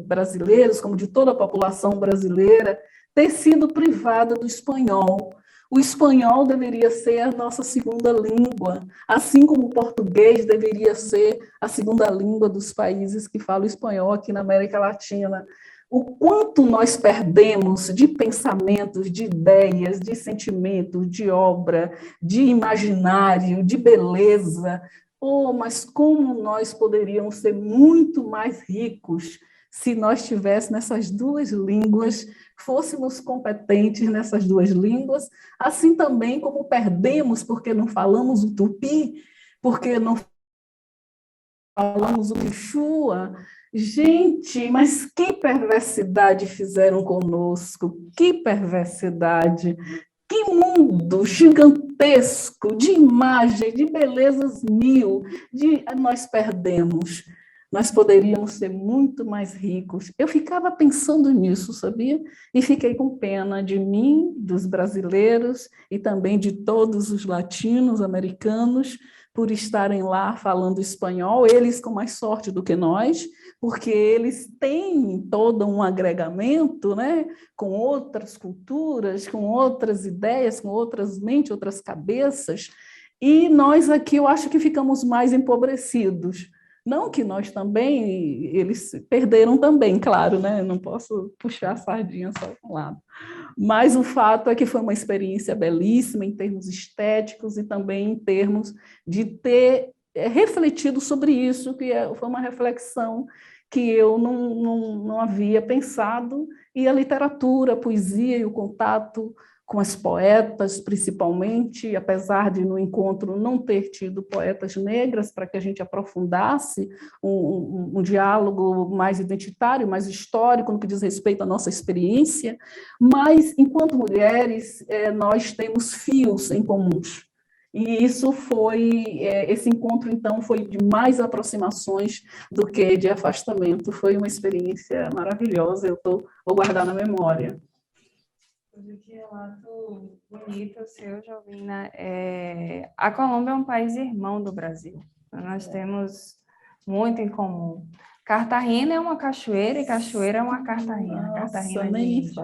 brasileiros, como de toda a população brasileira, ter sido privada do espanhol. O espanhol deveria ser a nossa segunda língua, assim como o português deveria ser a segunda língua dos países que falam espanhol aqui na América Latina. O quanto nós perdemos de pensamentos, de ideias, de sentimentos, de obra, de imaginário, de beleza. Oh, mas como nós poderíamos ser muito mais ricos se nós tivéssemos nessas duas línguas, fôssemos competentes nessas duas línguas, assim também como perdemos porque não falamos o tupi, porque não falamos o quechua. Gente, mas que perversidade fizeram conosco, que perversidade, que mundo gigantesco de imagem, de belezas mil, nós perdemos. Nós poderíamos ser muito mais ricos. Eu ficava pensando nisso, sabia? E fiquei com pena de mim, dos brasileiros e também de todos os latinos, americanos, por estarem lá falando espanhol, eles com mais sorte do que nós, porque eles têm todo um agregamento, né, com outras culturas, com outras ideias, com outras mentes, outras cabeças, e nós aqui eu acho que ficamos mais empobrecidos. Não que nós também, eles perderam também, claro, né? Não posso puxar a sardinha só para um lado. Mas o fato é que foi uma experiência belíssima em termos estéticos e também em termos de ter refletido sobre isso, que foi uma reflexão que eu não havia pensado, e a literatura, a poesia e o contato com as poetas, principalmente, apesar de no encontro não ter tido poetas negras para que a gente aprofundasse um diálogo mais identitário, mais histórico, no que diz respeito à nossa experiência, mas, enquanto mulheres, nós temos fios em comuns. E isso foi, esse encontro, então, foi de mais aproximações do que de afastamento. Foi uma experiência maravilhosa, vou guardar na memória. Que relato bonito o seu, Jovina. A Colômbia é um país irmão do Brasil. Nós temos muito em comum. Cartagena é uma cachoeira e cachoeira é uma Cartagena. Cartagena nem de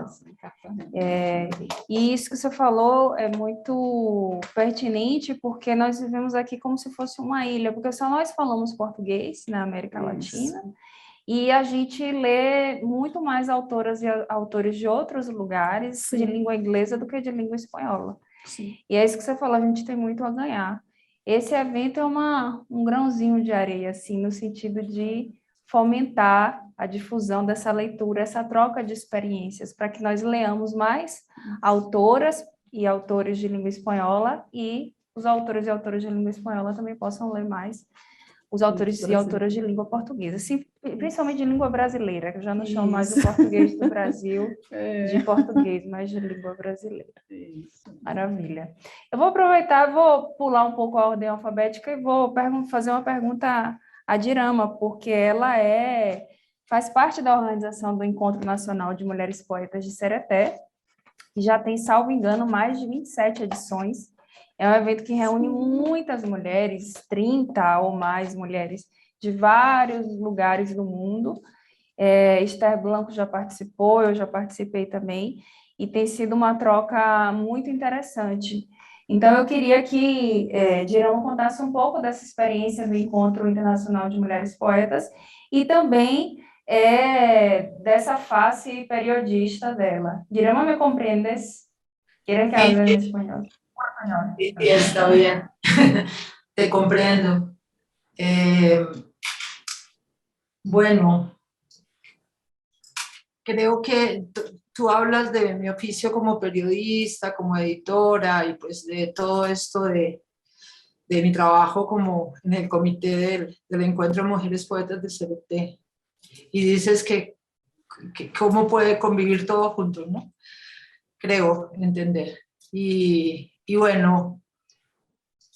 e isso que você falou é muito pertinente, porque nós vivemos aqui como se fosse uma ilha, porque só nós falamos português na América Latina. E a gente lê muito mais autoras e autores de outros lugares, de língua inglesa, do que de língua espanhola. Sim. E é isso que você falou, a gente tem muito a ganhar. Esse evento é um grãozinho de areia, assim, no sentido de fomentar a difusão dessa leitura, essa troca de experiências, para que nós leamos mais autoras e autores de língua espanhola, e os autores e autoras de língua espanhola também possam ler mais os autores e autoras de língua portuguesa, assim, principalmente de língua brasileira, que eu já não chamo mais o português do Brasil de português, mas de língua brasileira. Maravilha. Eu vou aproveitar, vou pular um pouco a ordem alfabética e vou fazer uma pergunta a Dirama, porque ela faz parte da organização do Encontro Nacional de Mulheres Poetas de Sereté, que já tem, salvo engano, mais de 27 edições. É um evento que reúne muitas mulheres, 30 ou mais mulheres, de vários lugares do mundo. Esther Blanco já participou, eu já participei também, e tem sido uma troca muito interessante. Então, eu queria que Dirão contasse um pouco dessa experiência do Encontro Internacional de Mulheres Poetas e também dessa face periodista dela. Dirão, ¿me comprendes? ¿Quieren que hable en español? Sí, está bien. Te comprendo. Bueno, creo que tú hablas de mi oficio como periodista, como editora y pues de todo esto de mi trabajo como en el comité del Encuentro de Mujeres Poetas de CBT. Y dices que cómo puede convivir todo junto, ¿no? Creo entender. Y bueno,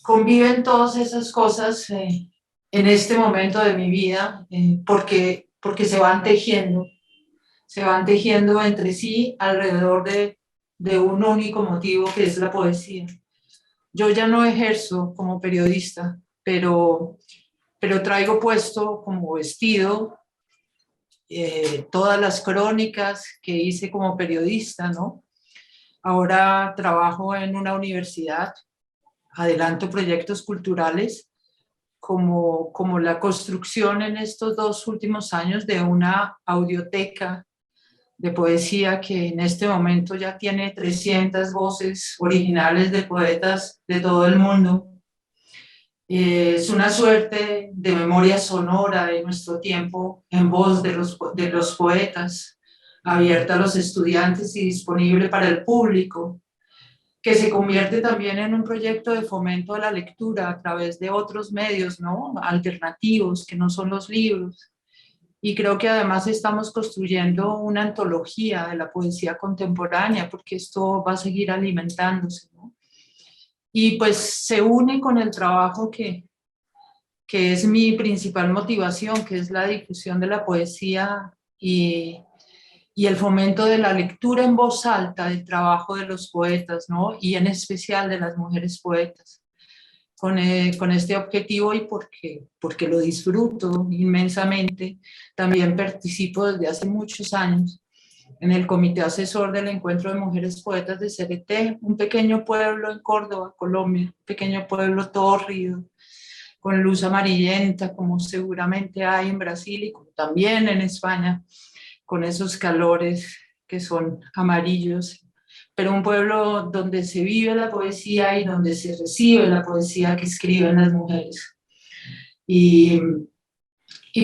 conviven todas esas cosas en este momento de mi vida porque se van tejiendo entre sí alrededor de un único motivo que es la poesía. Yo ya no ejerzo como periodista, pero traigo puesto como vestido todas las crónicas que hice como periodista, ¿no? Ahora trabajo en una universidad, adelanto proyectos culturales como la construcción en estos 2 últimos años de una audioteca de poesía que en este momento ya tiene 300 voces originales de poetas de todo el mundo. Es una suerte de memoria sonora de nuestro tiempo en voz de los poetas, abierta a los estudiantes y disponible para el público, que se convierte también en un proyecto de fomento a la lectura a través de otros medios, ¿no? Alternativos, que no son los libros. Y creo que además estamos construyendo una antología de la poesía contemporánea, porque esto va a seguir alimentándose, ¿no? Y pues se une con el trabajo que es mi principal motivación, que es la difusión de la poesía y el fomento de la lectura en voz alta del trabajo de los poetas, ¿no? Y en especial de las mujeres poetas. Con este objetivo y porque lo disfruto inmensamente, también participo desde hace muchos años en el comité asesor del Encuentro de Mujeres Poetas de Cereté, un pequeño pueblo en Córdoba, Colombia, un pequeño pueblo tórrido, con luz amarillenta, como seguramente hay en Brasil y también en España, con esos calores que son amarillos, pero un pueblo donde se vive la poesía y donde se recibe la poesía que escriben las mujeres. Y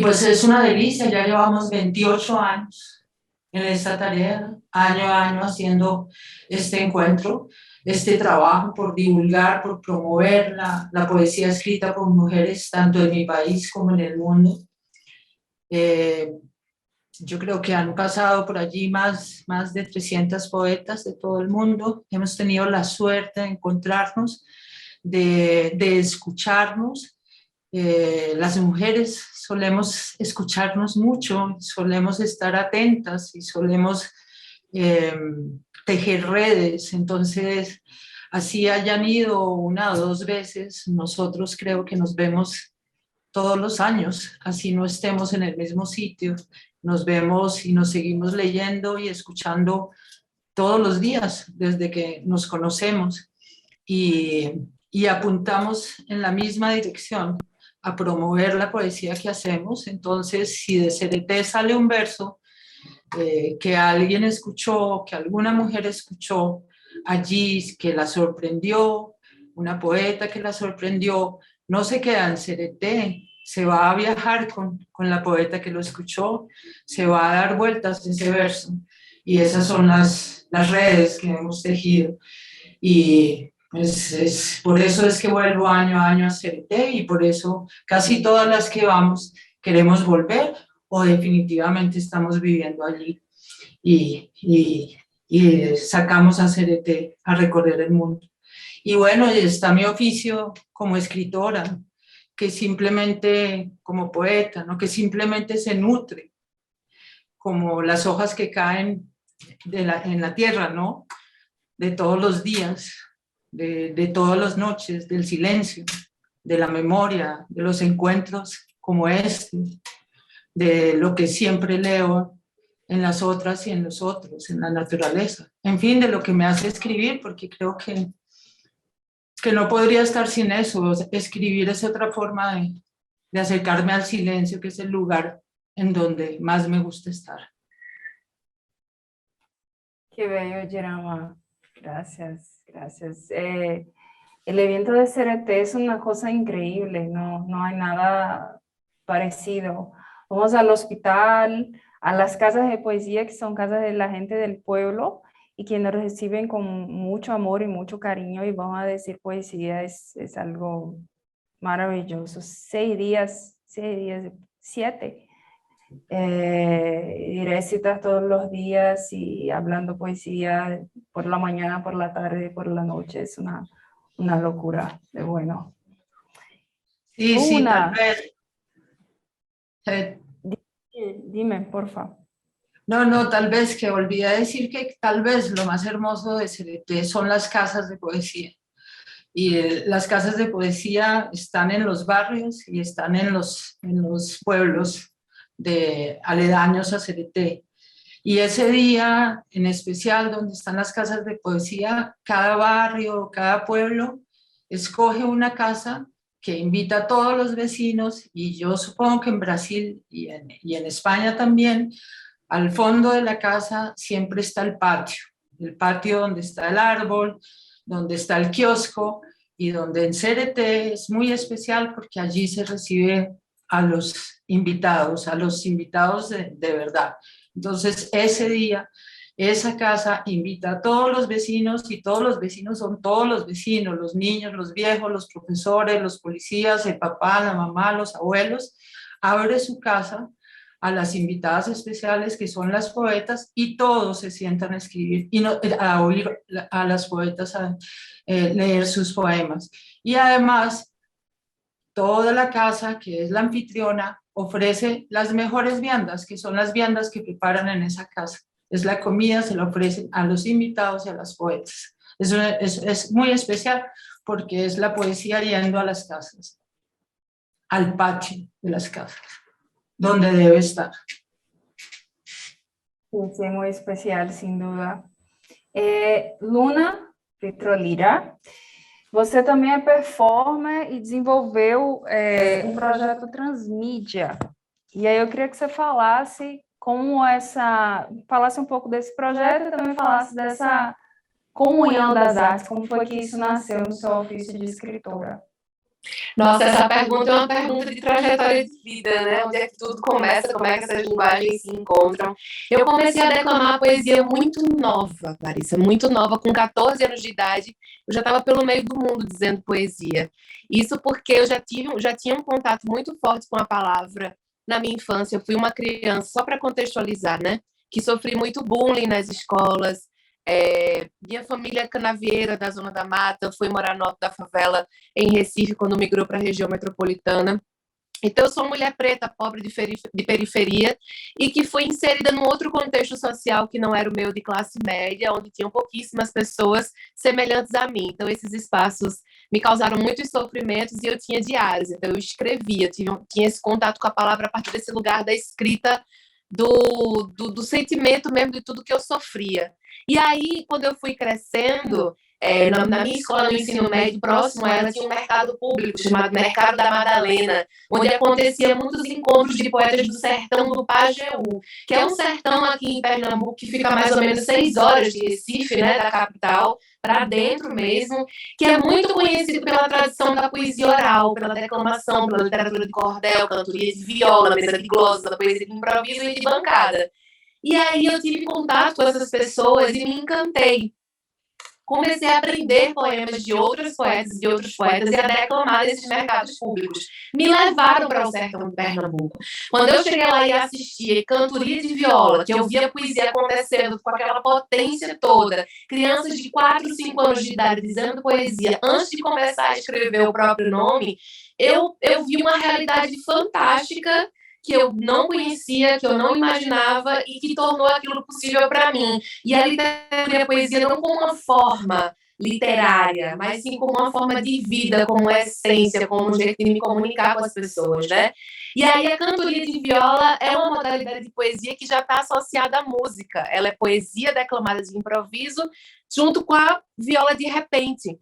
pues es una delicia, ya llevamos 28 años en esta tarea, año a año haciendo este encuentro, este trabajo por divulgar, por promover la poesía escrita por mujeres, tanto en mi país como en el mundo. Yo creo que han pasado por allí más de 300 poetas de todo el mundo. Hemos tenido la suerte de encontrarnos, de escucharnos. Las mujeres solemos escucharnos mucho, solemos estar atentas y solemos tejer redes. Entonces, así hayan ido 1 o 2 veces, nosotros creo que nos vemos todos los años, así no estemos en el mismo sitio. Nos vemos y nos seguimos leyendo y escuchando todos los días desde que nos conocemos y apuntamos en la misma dirección a promover la poesía que hacemos. Entonces, si de Cereté sale un verso que alguien escuchó, que alguna mujer escuchó allí, que la sorprendió, una poeta que la sorprendió, no se queda en Cereté, se va a viajar con la poeta que lo escuchó, se va a dar vueltas ese verso. Y esas son las redes que hemos tejido. Y pues por eso es que vuelvo año a año a Cereté y por eso casi todas las que vamos queremos volver o definitivamente estamos viviendo allí. Y sacamos a Cereté a recorrer el mundo. Y bueno, está mi oficio como escritora, que simplemente como poeta, ¿no? Que simplemente se nutre como las hojas que caen en la tierra, ¿no? De todos los días, de todas las noches, del silencio, de la memoria, de los encuentros como este, de lo que siempre leo en las otras y en los otros, en la naturaleza. En fin, de lo que me hace escribir, porque creo que no podría estar sin eso. Escribir es otra forma de acercarme al silencio, que es el lugar en donde más me gusta estar. Qué bello, Girama. Gracias, gracias. El evento de CRT es una cosa increíble, no hay nada parecido. Vamos al hospital, a las casas de poesía, que son casas de la gente del pueblo, y que nos reciben con mucho amor y mucho cariño, y vamos a decir poesía, es algo maravilloso. 6 días, 7. Y recitas todos los días y hablando poesía por la mañana, por la tarde, por la noche. Es una locura de bueno. Sí, sí, Luna, tal vez. dime, por favor. No, tal vez que olvidé decir que tal vez lo más hermoso de CRT son las casas de poesía. Y las casas de poesía están en los barrios y están en los pueblos de aledaños a CRT. Y ese día en especial, donde están las casas de poesía, cada barrio, cada pueblo escoge una casa que invita a todos los vecinos, y yo supongo que en Brasil y en España también, al fondo de la casa siempre está el patio donde está el árbol, donde está el kiosco, y donde en CRT es muy especial porque allí se recibe a los invitados de verdad. Entonces ese día, esa casa invita a todos los vecinos, y todos los vecinos son todos los vecinos, los niños, los viejos, los profesores, los policías, el papá, la mamá, los abuelos. Abre su casa a las invitadas especiales, que son las poetas, y todos se sientan a escribir y a oír a las poetas leer sus poemas. Y además, toda la casa, que es la anfitriona, ofrece las mejores viandas, que son las viandas que preparan en esa casa. Es la comida, se la ofrecen a los invitados y a las poetas. Es muy especial porque es la poesía yendo a las casas, al patio de las casas, donde debe estar. Sí, muy especial, sin duda. Luna Petrolira, você também é performer e desenvolveu um projeto transmídia. E aí eu queria que você falasse um pouco desse projeto e também falasse dessa comunhão das artes, como foi que isso nasceu no seu ofício de escritora. Nossa, essa pergunta é uma pergunta de trajetória de vida, né? Onde é que tudo começa, como é que essas linguagens se encontram. Eu comecei a declamar poesia muito nova, Clarissa, muito nova, com 14 anos de idade. Eu já estava pelo meio do mundo dizendo poesia. Isso porque eu já tinha um contato muito forte com a palavra na minha infância. Eu fui uma criança, só para contextualizar, né? Que sofri muito bullying nas escolas. Minha família canavieira da Zona da Mata foi morar no alto da favela em Recife quando migrou para a região metropolitana. Então eu sou mulher preta, pobre de periferia, e que foi inserida num outro contexto social que não era o meu, de classe média, onde tinham pouquíssimas pessoas semelhantes a mim. Então esses espaços me causaram muitos sofrimentos e eu tinha diários. Então eu escrevia, tinha esse contato com a palavra a partir desse lugar da escrita, do sentimento mesmo de tudo que eu sofria. E aí, quando eu fui crescendo, na minha escola, no ensino médio, próximo a ela, tinha um mercado público chamado Mercado da Madalena, onde acontecia muitos encontros de poetas do sertão do Pajeú, que é um sertão aqui em Pernambuco que fica mais ou menos 6 horas de Recife, né, da capital, para dentro mesmo, que é muito conhecido pela tradição da poesia oral, pela declamação, pela literatura de cordel, cantoria de viola, mesa de glosa, poesia de improviso e de bancada. E aí eu tive contato com essas pessoas e me encantei. Comecei a aprender poemas de outras poetas e de outros poetas e a declamar nesses mercados públicos. Me levaram para o sertão de Pernambuco. Quando eu cheguei lá e assistia cantoria de viola, que eu via a poesia acontecendo com aquela potência toda, crianças de 4, 5 anos de idade dizendo poesia antes de começar a escrever o próprio nome, eu vi uma realidade fantástica que eu não conhecia, que eu não imaginava e que tornou aquilo possível para mim. E a literatura e a poesia não como uma forma literária, mas sim como uma forma de vida, como uma essência, como um jeito de me comunicar com as pessoas, né? E aí a cantoria de viola é uma modalidade de poesia que já está associada à música. Ela é poesia declamada de improviso junto com a viola de repente.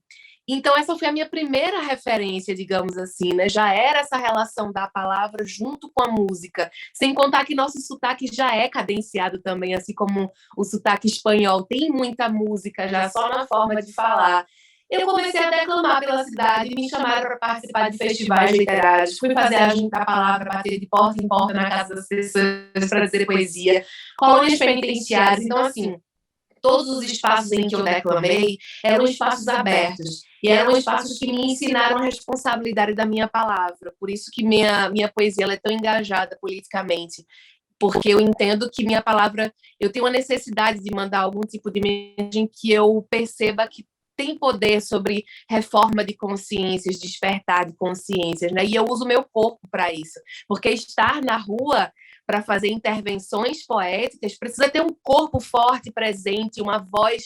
Então, essa foi a minha primeira referência, digamos assim, né? Já era essa relação da palavra junto com a música. Sem contar que nosso sotaque já é cadenciado também, assim como o sotaque espanhol. Tem muita música já só na forma de falar. Eu comecei a declamar pela cidade, me chamaram para participar de festivais literários, fui fazer a junta palavra, bater de porta em porta na casa das pessoas para dizer poesia, colônias penitenciárias. Então, assim, todos os espaços em que eu declamei eram espaços abertos. E eram espaços que me ensinaram a responsabilidade da minha palavra. Por isso que minha poesia ela é tão engajada politicamente. Porque eu entendo que minha palavra... Eu tenho a necessidade de mandar algum tipo de mensagem que eu perceba que tem poder sobre reforma de consciências, despertar de consciências, né? E eu uso meu corpo para isso. Porque estar na rua para fazer intervenções poéticas, precisa ter um corpo forte, presente, uma voz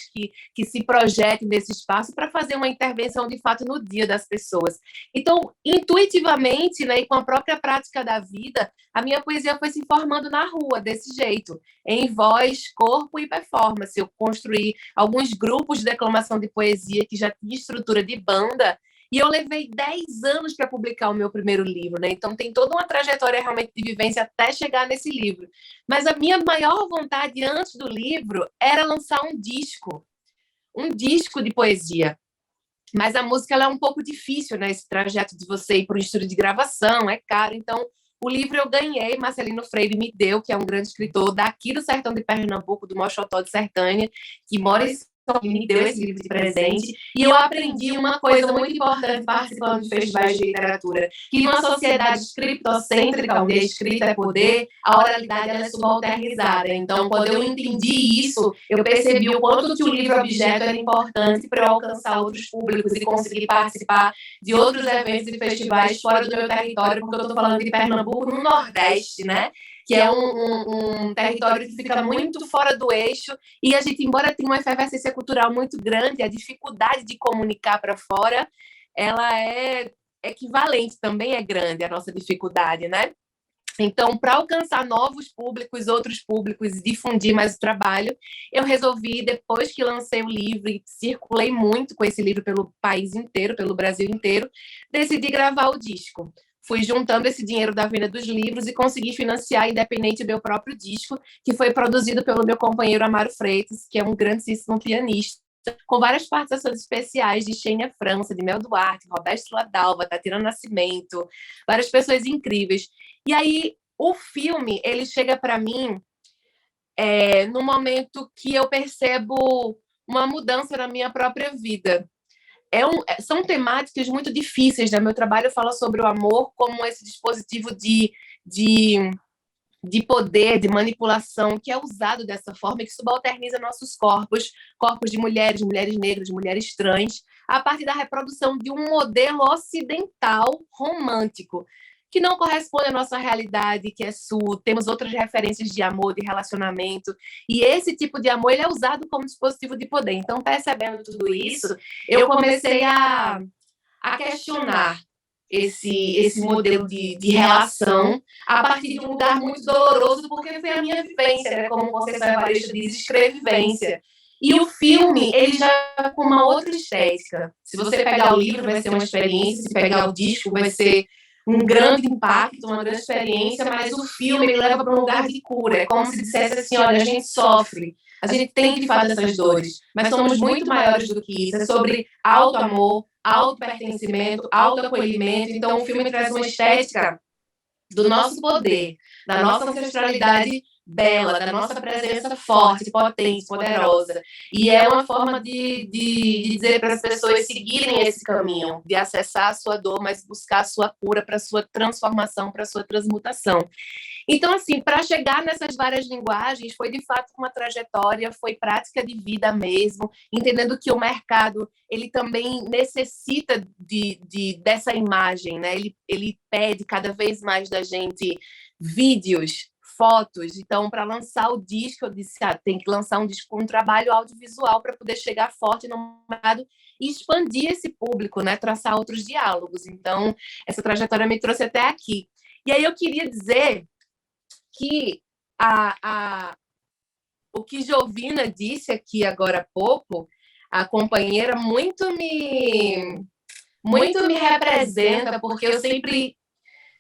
que se projete nesse espaço para fazer uma intervenção, de fato, no dia das pessoas. Então, intuitivamente, né, e com a própria prática da vida, a minha poesia foi se formando na rua, desse jeito, em voz, corpo e performance. Eu construí alguns grupos de declamação de poesia que já tinha estrutura de banda, e eu levei 10 anos para publicar o meu primeiro livro, né? Então tem toda uma trajetória realmente de vivência até chegar nesse livro. Mas a minha maior vontade antes do livro era lançar um disco de poesia. Mas a música ela é um pouco difícil, né? Esse trajeto de você ir para o estúdio de gravação, é caro. Então o livro eu ganhei, Marcelino Freire me deu, que é um grande escritor daqui do sertão de Pernambuco, do Moxotó de Sertânia, que mora em me deu esse livro de presente, e eu aprendi uma coisa muito importante participando de festivais de literatura, que numa sociedade escriptocêntrica, onde a escrita é poder, a oralidade ela é subalternizada. Então, quando eu entendi isso, eu percebi o quanto que o livro-objeto era importante para eu alcançar outros públicos e conseguir participar de outros eventos e festivais fora do meu território, porque eu estou falando de Pernambuco, no Nordeste, né? Que é um território que fica muito fora do eixo, e a gente, embora tenha uma efervescência cultural muito grande, a dificuldade de comunicar para fora, ela é equivalente, também é grande a nossa dificuldade, né? Então, para alcançar novos públicos, outros públicos e difundir mais o trabalho, eu resolvi, depois que lancei o livro e circulei muito com esse livro pelo país inteiro, pelo Brasil inteiro, decidi gravar o disco. Fui juntando esse dinheiro da venda dos livros e consegui financiar independente o meu próprio disco, que foi produzido pelo meu companheiro Amaro Freitas, que é um grandíssimo pianista, com várias participações especiais de Xênia França, de Mel Duarte, Roberto Ladalva, Tatiana Nascimento, várias pessoas incríveis. E aí, o filme, ele chega para mim no momento que eu percebo uma mudança na minha própria vida. São temáticas muito difíceis, né? Meu trabalho fala sobre o amor como esse dispositivo de poder, de manipulação, que é usado dessa forma e que subalterniza nossos corpos de mulheres, mulheres negras, mulheres trans, a partir da reprodução de um modelo ocidental romântico, que não corresponde à nossa realidade, que é sul, temos outras referências de amor, de relacionamento, e esse tipo de amor ele é usado como dispositivo de poder. Então, percebendo tudo isso, eu comecei a questionar esse modelo de relação a partir de um lugar muito doloroso, porque foi a minha vivência, né? Como o Conceição Evaristo diz, escrevivência. E o filme, ele já com uma outra estética. Se você pegar o livro, vai ser uma experiência, se pegar o disco, vai ser um grande impacto, uma grande experiência, mas o filme ele leva para um lugar de cura. É como se dissesse assim, olha, a gente sofre, a gente tem de fato essas dores, mas somos muito maiores do que isso. É sobre auto-amor, auto-pertencimento, auto-acolhimento. Então o filme traz uma estética do nosso poder, da nossa ancestralidade bela, da nossa presença forte, potente, poderosa. E é uma forma de dizer para as pessoas seguirem esse caminho, de acessar a sua dor, mas buscar a sua cura para a sua transformação, para a sua transmutação. Então, assim, para chegar nessas várias linguagens, foi de fato uma trajetória, foi prática de vida mesmo, entendendo que o mercado, ele também necessita dessa imagem, né? Ele pede cada vez mais da gente vídeos, fotos. Então, para lançar o disco, eu disse, tem que lançar um disco com um trabalho audiovisual para poder chegar forte no mercado e expandir esse público, né? Traçar outros diálogos. Então, essa trajetória me trouxe até aqui. E aí eu queria dizer que o que Jovina disse aqui agora há pouco, a companheira, muito me representa, porque eu sempre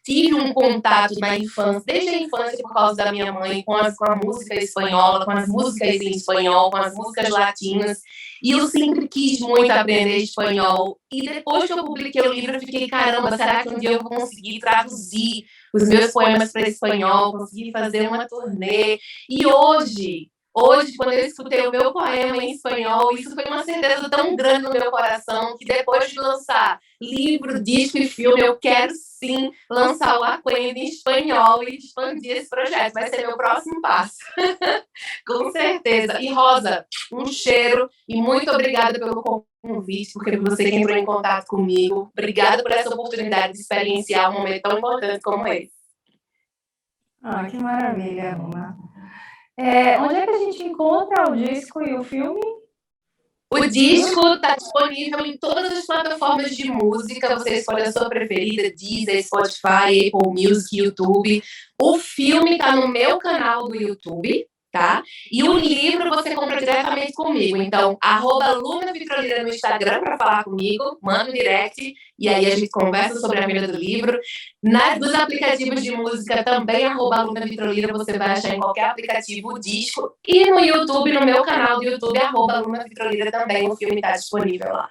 tive um contato na infância, desde a infância, por causa da minha mãe, com a música espanhola, com as músicas em espanhol, com as músicas latinas, e eu sempre quis muito aprender espanhol. E depois que eu publiquei o livro, eu fiquei, caramba, será que um dia eu vou conseguir traduzir os meus poemas para espanhol, conseguir fazer uma turnê? E hoje, quando eu escutei o meu poema em espanhol, isso foi uma certeza tão grande no meu coração que depois de lançar livro, disco e filme, eu quero sim lançar o Aquenda em espanhol e expandir esse projeto. Vai ser meu próximo passo. Com certeza. E Rosa, um cheiro e muito obrigada pelo convite, porque você que entrou em contato comigo. Obrigada por essa oportunidade de experienciar um momento tão importante como esse. Que maravilha, Roma. Onde é que a gente encontra o disco e o filme? O disco está disponível em todas as plataformas de música. Você escolhe a sua preferida, Deezer, Spotify, Apple Music, YouTube. O filme está no meu canal do YouTube, tá? E o livro você compra diretamente comigo. Então, @LunaVitrolira no Instagram para falar comigo, manda um direct e aí a gente conversa sobre a venda do livro. Dos aplicativos de música também, @LunaVitrolira, você vai achar em qualquer aplicativo o disco. E no YouTube, no meu canal do YouTube, @LunaVitrolira também, o filme está disponível lá.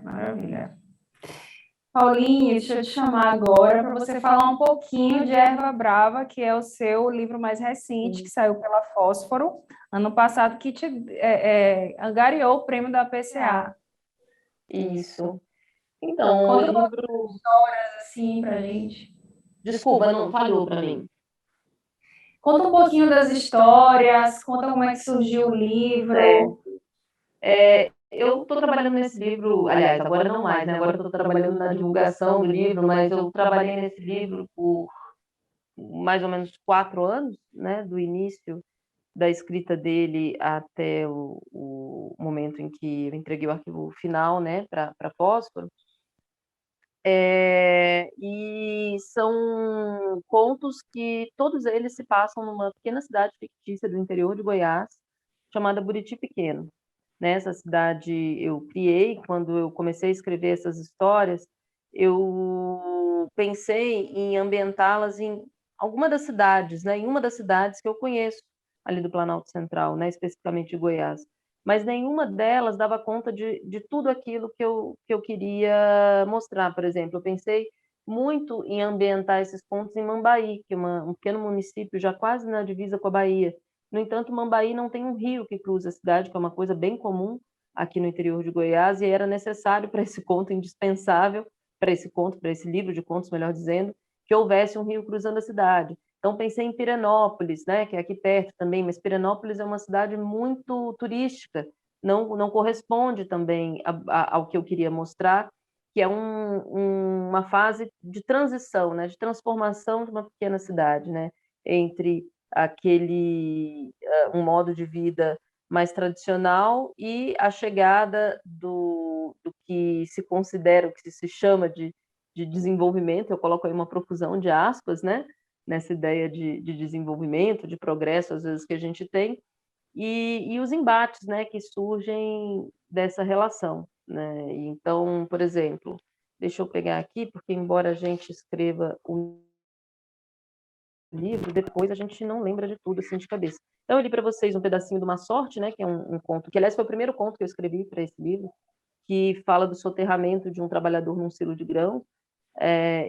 Maravilha. Paulinho, deixa eu te chamar agora para você falar um pouquinho de Erva Brava, que é o seu livro mais recente, que saiu pela Fósforo, ano passado, que te angariou o prêmio da PCA. Isso. Então, conta o livro... histórias assim pra gente. Desculpa, não falhou para mim. Conta um pouquinho das histórias, conta como é que surgiu o livro. Eu estou trabalhando nesse livro, aliás, agora não mais, né? Agora estou trabalhando na divulgação do livro, mas eu trabalhei nesse livro por mais ou menos 4 anos, né? Do início da escrita dele até o momento em que eu entreguei o arquivo final, né? Para Fósforo. E são contos que todos eles se passam numa pequena cidade fictícia do interior de Goiás, chamada Buriti Pequeno. Nessa cidade eu criei, quando eu comecei a escrever essas histórias, eu pensei em ambientá-las em alguma das cidades, né? Em uma das cidades que eu conheço ali do Planalto Central, né? Especificamente de Goiás. Mas nenhuma delas dava conta de tudo aquilo que eu queria mostrar. Por exemplo, eu pensei muito em ambientar esses contos em Mambaí, que é um pequeno município já quase na divisa com a Bahia. No entanto, Mambaí não tem um rio que cruza a cidade, que é uma coisa bem comum aqui no interior de Goiás, e era necessário para esse conto, indispensável para esse livro de contos, melhor dizendo, que houvesse um rio cruzando a cidade. Então, pensei em Pirenópolis, né, que é aqui perto também, mas Pirenópolis é uma cidade muito turística, não corresponde também ao que eu queria mostrar, que é uma fase de transição, né, de transformação de uma pequena cidade, né, entre um modo de vida mais tradicional e a chegada do que se considera, o que se chama de desenvolvimento. Eu coloco aí uma profusão de aspas, né, nessa ideia de desenvolvimento, de progresso, às vezes, que a gente tem, e os embates, né, que surgem dessa relação, né? Então, por exemplo, deixa eu pegar aqui, porque embora a gente escreva o livro, depois a gente não lembra de tudo assim de cabeça. Então eu li para vocês um pedacinho de Uma Sorte, né, que é um conto, que aliás foi o primeiro conto que eu escrevi para esse livro, que fala do soterramento de um trabalhador num silo de grão.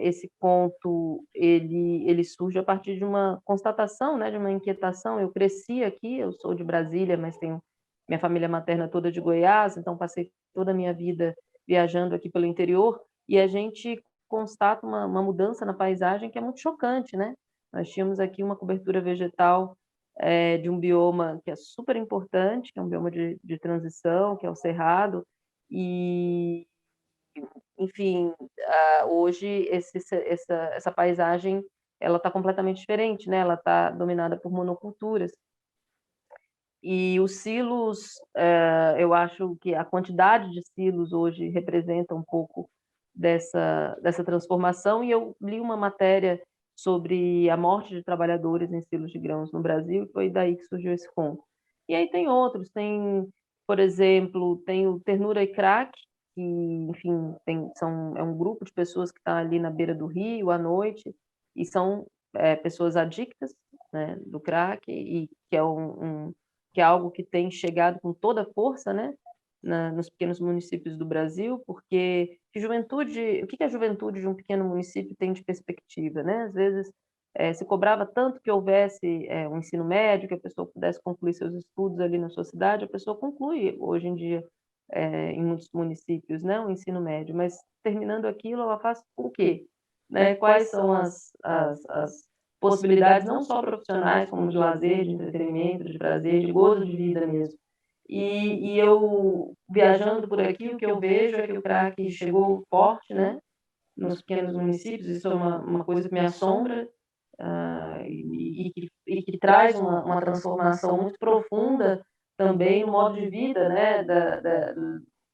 Esse conto ele surge a partir de uma constatação, né, de uma inquietação. Eu cresci aqui, eu sou de Brasília, mas tenho minha família materna toda de Goiás, então passei toda a minha vida viajando aqui pelo interior, e a gente constata uma mudança na paisagem que é muito chocante, né? Nós tínhamos aqui uma cobertura vegetal de um bioma que é super importante, que é um bioma de transição, que é o Cerrado, e enfim, hoje essa paisagem ela está completamente diferente, né? Ela está dominada por monoculturas. E os silos, eu acho que a quantidade de silos hoje representa um pouco dessa transformação, e eu li uma matéria sobre a morte de trabalhadores em silos de grãos no Brasil, e foi daí que surgiu esse conto. E aí tem outros, por exemplo, tem o Ternura e Crack, que, enfim, é um grupo de pessoas que está ali na beira do rio à noite, e são pessoas adictas, né, do crack, e que é algo que tem chegado com toda a força, né, nos pequenos municípios do Brasil, porque o que a juventude de um pequeno município tem de perspectiva, né? Às vezes se cobrava tanto que houvesse um ensino médio, que a pessoa pudesse concluir seus estudos ali na sua cidade, a pessoa conclui hoje em dia em muitos municípios, né, o ensino médio, mas terminando aquilo, ela faz o quê? Né? Quais são as possibilidades, não só profissionais, como de lazer, de entretenimento, de prazer, de gozo de vida mesmo. E eu, viajando por aqui, o que eu vejo é que o crack chegou forte, né, nos pequenos municípios. Isso é uma coisa que me assombra, e que traz uma transformação muito profunda também no modo de vida, né,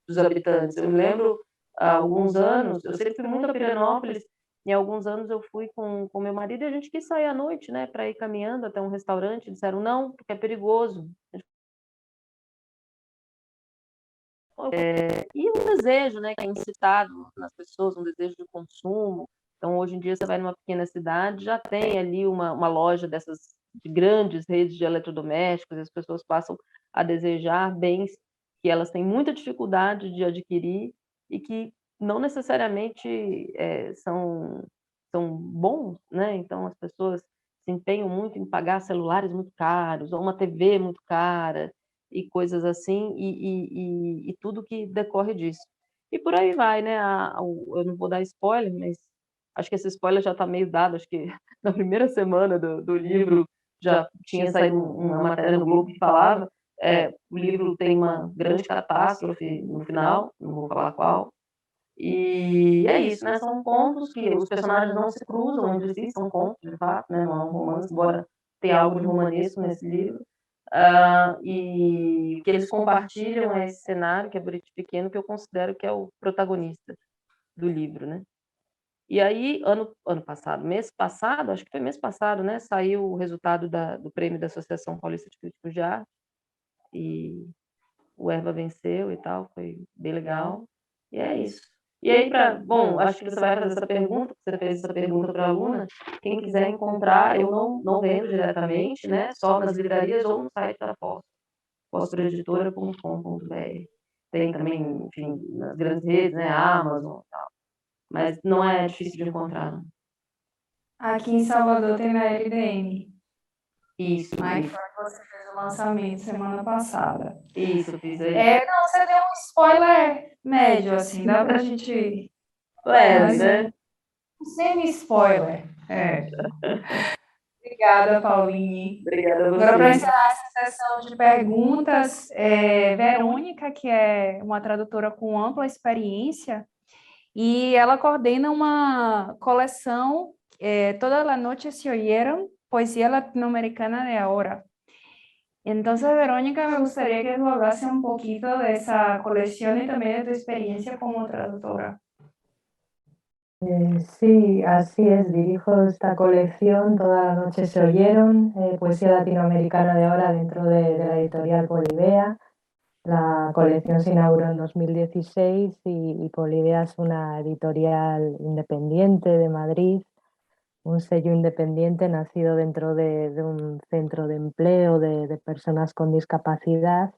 dos habitantes. Eu me lembro, há alguns anos, eu sempre fui muito a Pirenópolis, em alguns anos eu fui com meu marido e a gente quis sair à noite, né, para ir caminhando até um restaurante. Disseram não, porque é perigoso. E um desejo, né, que é incitado nas pessoas, um desejo de consumo. Então, hoje em dia, você vai numa pequena cidade, já tem ali uma loja dessas de grandes redes de eletrodomésticos, e as pessoas passam a desejar bens que elas têm muita dificuldade de adquirir e que não necessariamente são bons, né? Então, as pessoas se empenham muito em pagar celulares muito caros, ou uma TV muito cara, e coisas assim, e tudo que decorre disso. E por aí vai, né? Eu não vou dar spoiler, mas acho que esse spoiler já está meio dado. Acho que na primeira semana do livro já tinha saído uma matéria no Globo que falava. O livro tem uma grande catástrofe no final, não vou falar qual. E é isso, né? São contos que os personagens não se cruzam entre si, são contos, de fato, né? Não é um romance, embora tenha algo de romanesco nesse livro. E o que eles compartilham é esse cenário, que é Buriti Pequeno, que eu considero que é o protagonista do livro, né? E aí, ano passado, mês passado, acho que foi mês passado, né? Saiu o resultado do prêmio da Associação Paulista de Críticos de Arte, e o Erva venceu e tal, foi bem legal. E é isso. E aí, bom, acho que você vai fazer essa pergunta, você fez essa pergunta para a aluna. Quem quiser encontrar, eu não vendo diretamente, né? Só nas livrarias ou no site da Fósforo, fosforoeditora.com.br. Tem também, enfim, nas grandes redes, né? Amazon e tal. Mas não é difícil de encontrar, não. Aqui em Salvador tem na LDN. Isso. Aí foi que você fez o lançamento semana passada. Isso, fiz aí. Não, você deu um spoiler médio, assim, dá pra gente... Leve, né? Um semi-spoiler. Obrigada, Pauline. Obrigada a você. Agora, para encerrar essa sessão de perguntas, Verônica, que é uma tradutora com ampla experiência, y ela coordena uma colección, Toda la noche se oyeron, poesía latinoamericana de ahora. Entonces, Verónica, me gustaría que tú hablase un poquito de esa colección y también de tu experiencia como traductora. Sí, así es, dirijo esta colección, Toda la noche se oyeron, poesía latinoamericana de ahora dentro de la editorial Polibea. La colección se inauguró en 2016 y Polibea es una editorial independiente de Madrid, un sello independiente nacido dentro de un centro de empleo de personas con discapacidad,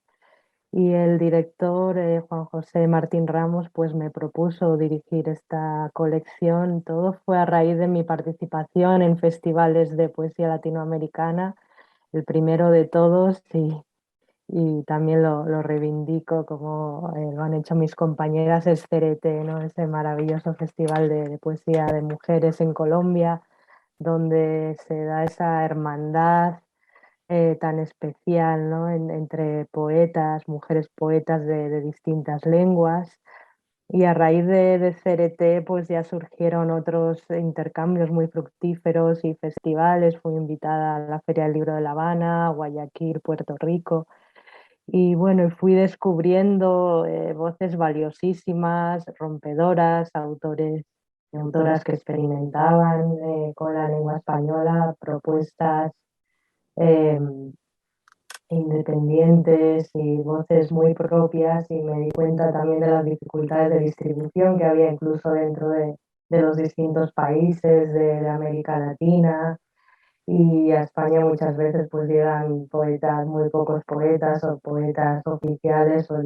y el director Juan José Martín Ramos pues me propuso dirigir esta colección. Todo fue a raíz de mi participación en festivales de poesía latinoamericana, el primero de todos, y también lo reivindico como lo han hecho mis compañeras, el Cerete, ¿no? Ese maravilloso festival de poesía de mujeres en Colombia, donde se da esa hermandad tan especial, ¿no? Entre poetas, mujeres poetas de distintas lenguas. Y a raíz de CRT pues ya surgieron otros intercambios muy fructíferos y festivales. Fui invitada a la Feria del Libro de La Habana, Guayaquil, Puerto Rico. Y bueno, fui descubriendo voces valiosísimas, rompedoras, autores y autoras que experimentaban con la lengua española, propuestas eh, independientes y voces muy propias, y me di cuenta también de las dificultades de distribución que había incluso dentro de los distintos países de América Latina. Y a España muchas veces pues llegan poetas, muy pocos poetas o poetas oficiales o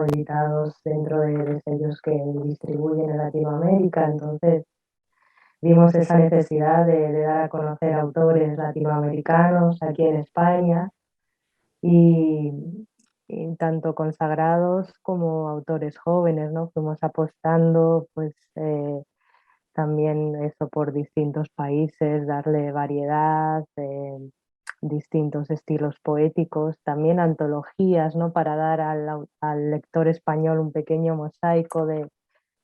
editados dentro de sellos que distribuyen en Latinoamérica. Entonces vimos esa necesidad de dar a conocer autores latinoamericanos aquí en España, y, y tanto consagrados como autores jóvenes, ¿no? Fuimos apostando pues también eso por distintos países, darle variedad, distintos estilos poéticos, también antologías, ¿no? Para dar al lector español un pequeño mosaico de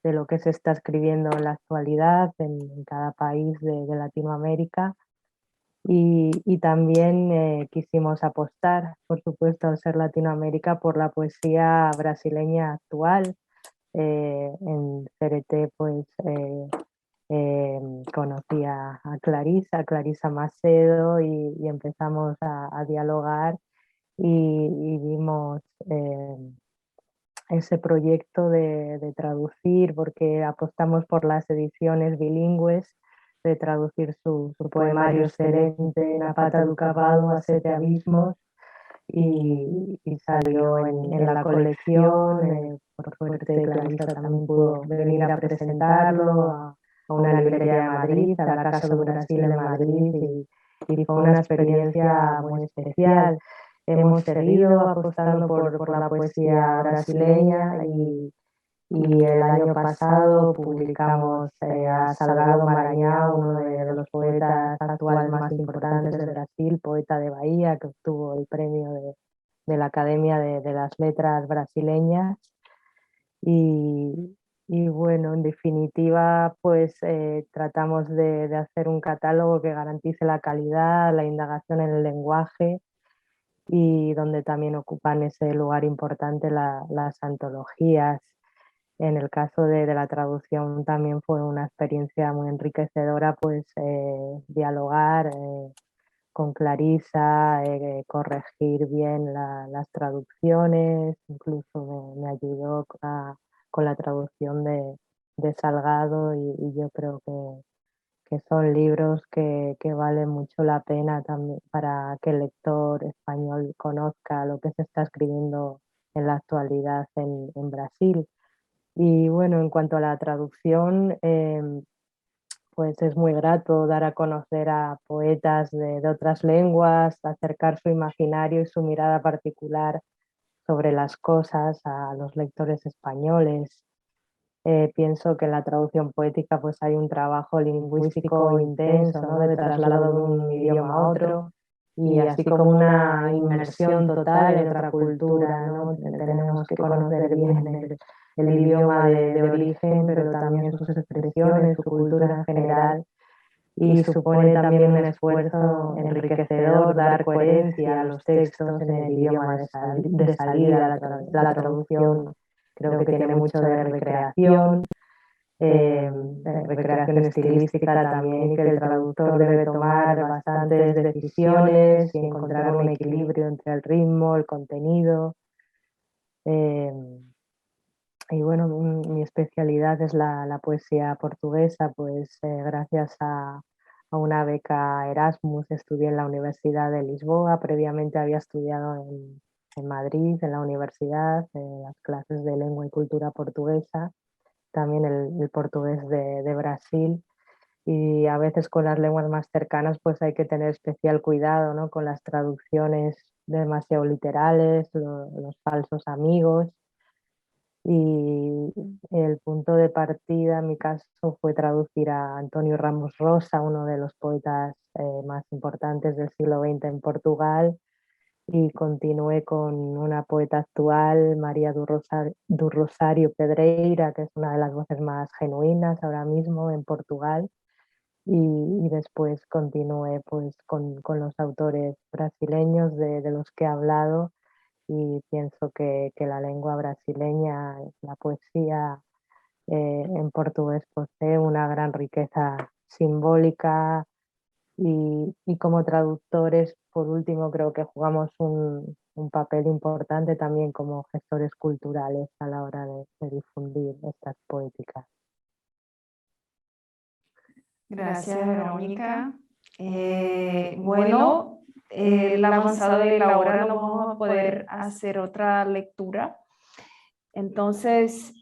lo que se está escribiendo en la actualidad en cada país de Latinoamérica. Y también quisimos apostar, por supuesto, al ser Latinoamérica, por la poesía brasileña actual. En CRT pues conocí a Clarisa Macedo, y empezamos a dialogar, y vimos ese proyecto de traducir, porque apostamos por las ediciones bilingües, de traducir su poemario excelente, Na pata do cavalo a sete abismos, y salió en la colección. Por suerte Clarisa también pudo venir a presentarlo a una librería de Madrid, a la Casa do Brasil de Madrid, y fue una experiencia muy especial. Hemos seguido apostando por la poesía brasileña, y el año pasado publicamos a Salgado Maranhão, uno de los poetas actuales más importantes de Brasil, poeta de Bahía, que obtuvo el premio de la Academia de las Letras brasileñas. Y bueno, en definitiva, pues tratamos de hacer un catálogo que garantice la calidad, la indagación en el lenguaje, y donde también ocupan ese lugar importante las antologías. En el caso de la traducción también fue una experiencia muy enriquecedora, pues dialogar con Clarisa, corregir bien las traducciones. Incluso me ayudó con la traducción de Salgado, y yo creo que son libros que valen mucho la pena también para que el lector español conozca lo que se está escribiendo en la actualidad en Brasil. Y bueno, en cuanto a la traducción, pues es muy grato dar a conocer a poetas de otras lenguas, acercar su imaginario y su mirada particular sobre las cosas a los lectores españoles. Pienso que en la traducción poética pues hay un trabajo lingüístico intenso, ¿no? De traslado de un idioma a otro, y así como una inmersión total en otra cultura, ¿no? Tenemos que conocer bien el idioma de origen, pero también sus expresiones, su cultura en general, y supone también un esfuerzo enriquecedor dar coherencia a los textos en el idioma de salida. La traducción creo que tiene mucho de recreación, recreación estilística también, y que el traductor debe tomar bastantes decisiones y encontrar un equilibrio entre el ritmo, el contenido. Y bueno, mi especialidad es la poesía portuguesa, pues gracias a una beca Erasmus estudié en la Universidad de Lisboa. Previamente había estudiado en Madrid, en la universidad, las clases de lengua y cultura portuguesa, también el portugués de Brasil. Y a veces con las lenguas más cercanas pues hay que tener especial cuidado, ¿no? Con las traducciones demasiado literales, los falsos amigos. Y el punto de partida en mi caso fue traducir a António Ramos Rosa, uno de los poetas más importantes del siglo XX en Portugal, y continué con una poeta actual, María do Rosario Pedreira, que es una de las voces más genuinas ahora mismo en Portugal, y después continué pues con los autores brasileños de los que he hablado, y pienso que la lengua brasileña, la poesía en portugués, posee una gran riqueza simbólica, y como traductores, por último, creo que jugamos un papel importante también como gestores culturales a la hora de difundir estas poéticas. Gracias, Verónica. Bueno, la avanzada de la hora no vamos a poder hacer otra lectura. Entonces,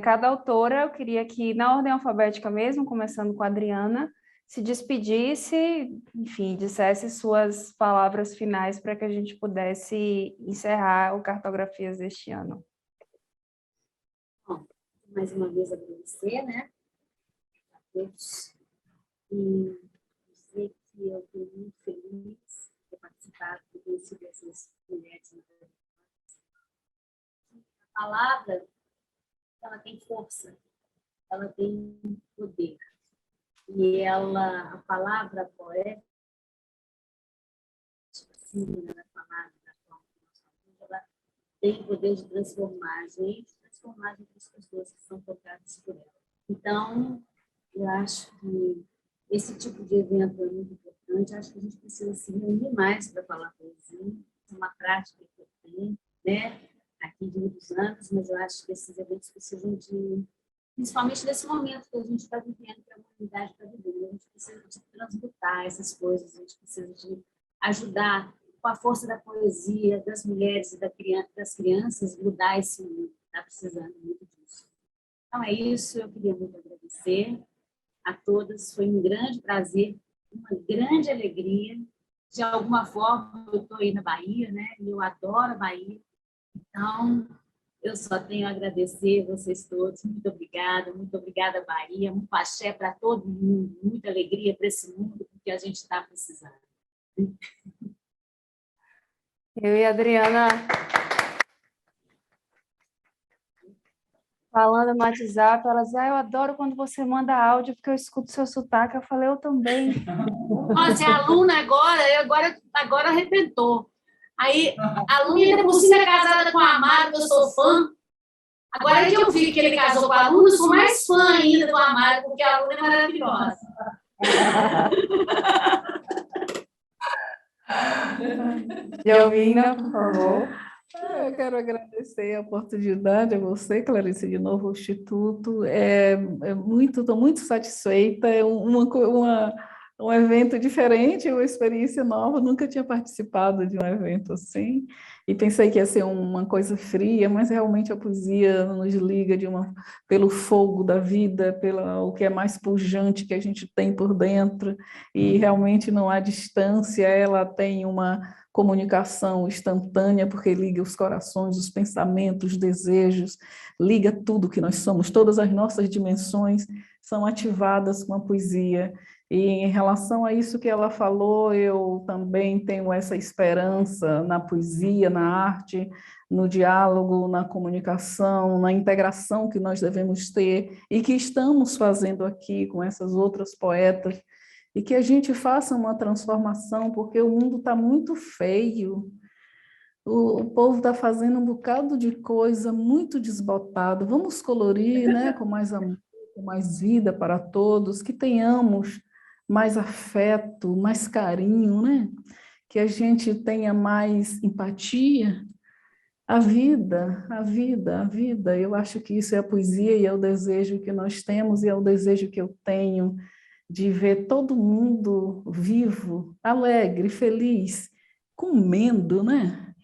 cada autora, eu queria que, na ordem alfabética mesmo, começando com a Adriana, se despedisse, enfim, dissesse suas palavras finais para que a gente pudesse encerrar o Cartografias deste ano. Bom, mais uma vez agradecer, né, a todos, e dizer que eu estou muito feliz de ter participado, de ter conhecido essas mulheres. A palavra, ela tem força, ela tem poder. E a palavra poética, assim, da palavra, ela tem o poder de transformar a gente, transformar as outras pessoas que são tocadas por ela. Então, eu acho que esse tipo de evento é muito importante. Acho que a gente precisa se reunir mais para falar poesia. É uma prática que eu tenho, né, aqui de muitos anos, mas eu acho que esses eventos precisam de, principalmente nesse momento que a gente está vivendo, que a humanidade está vivendo, a gente precisa de transmutar essas coisas, a gente precisa de ajudar com a força da poesia, das mulheres e das crianças, mudar esse mundo. Está precisando muito disso. Então é isso, eu queria muito agradecer a todas, foi um grande prazer, uma grande alegria. De alguma forma, eu estou aí na Bahia, né? E eu adoro a Bahia. Então, eu só tenho a agradecer vocês todos. Muito obrigada, Bahia. Um axé para todo mundo, muita alegria para esse mundo, porque a gente está precisando. Eu e a Adriana falando no WhatsApp, ela diz, eu adoro quando você manda áudio, porque eu escuto seu sotaque. Eu falei, eu também. Nossa, é aluna agora arrebentou. Aí, a aluna ainda por cima é casada com a Amaro, que eu sou fã. Agora que eu vi que ele casou com a aluna, eu sou mais fã ainda do Amaro, porque a aluna é maravilhosa. Jovina, por favor. Eu quero agradecer a oportunidade a você, Clarice, de novo ao Instituto. Estou muito satisfeita, é um evento diferente, uma experiência nova, nunca tinha participado de um evento assim, e pensei que ia ser uma coisa fria, mas realmente a poesia nos liga pelo fogo da vida, pelo que é mais pujante que a gente tem por dentro, e realmente não há distância, ela tem uma comunicação instantânea, porque liga os corações, os pensamentos, os desejos, liga tudo que nós somos, todas as nossas dimensões são ativadas com a poesia. E em relação a isso que ela falou, eu também tenho essa esperança na poesia, na arte, no diálogo, na comunicação, na integração que nós devemos ter e que estamos fazendo aqui com essas outras poetas, e que a gente faça uma transformação, porque o mundo está muito feio, o povo está fazendo um bocado de coisa muito desbotado. Vamos colorir, né, com mais amor, com mais vida para todos, que tenhamos mais afeto, mais carinho, né? Que a gente tenha mais empatia. A vida, eu acho que isso é a poesia e é o desejo que nós temos e é o desejo que eu tenho de ver todo mundo vivo, alegre, feliz, comendo, né?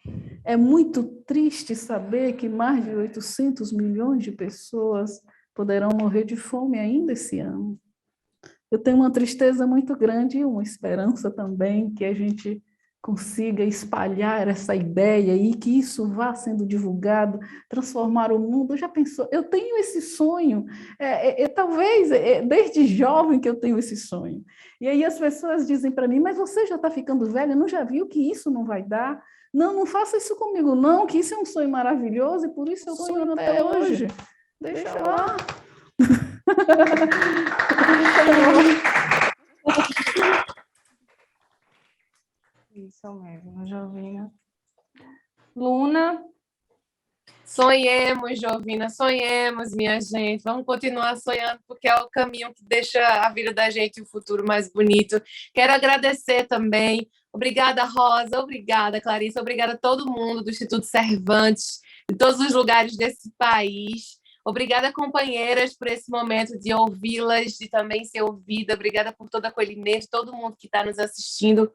É muito triste saber que mais de 800 milhões de pessoas poderão morrer de fome ainda esse ano. Eu tenho uma tristeza muito grande e uma esperança também que a gente consiga espalhar essa ideia e que isso vá sendo divulgado, transformar o mundo. Já pensou? Eu tenho esse sonho, talvez desde jovem que eu tenho esse sonho. E aí as pessoas dizem para mim, mas você já está ficando velha, não já viu que isso não vai dar? Não faça isso comigo, não, que isso é um sonho maravilhoso e por isso eu sonho até hoje. Deixa lá. Isso mesmo, Jovina. Luna. Sonhemos, Jovina, sonhemos, minha gente. Vamos continuar sonhando, porque é o caminho que deixa a vida da gente o futuro mais bonito. Quero agradecer também. Obrigada, Rosa. Obrigada, Clarissa. Obrigada a todo mundo do Instituto Cervantes, de todos os lugares desse país. Obrigada, companheiras, por esse momento de ouvi-las, de também ser ouvida. Obrigada por todo o acolhimento, todo mundo que está nos assistindo.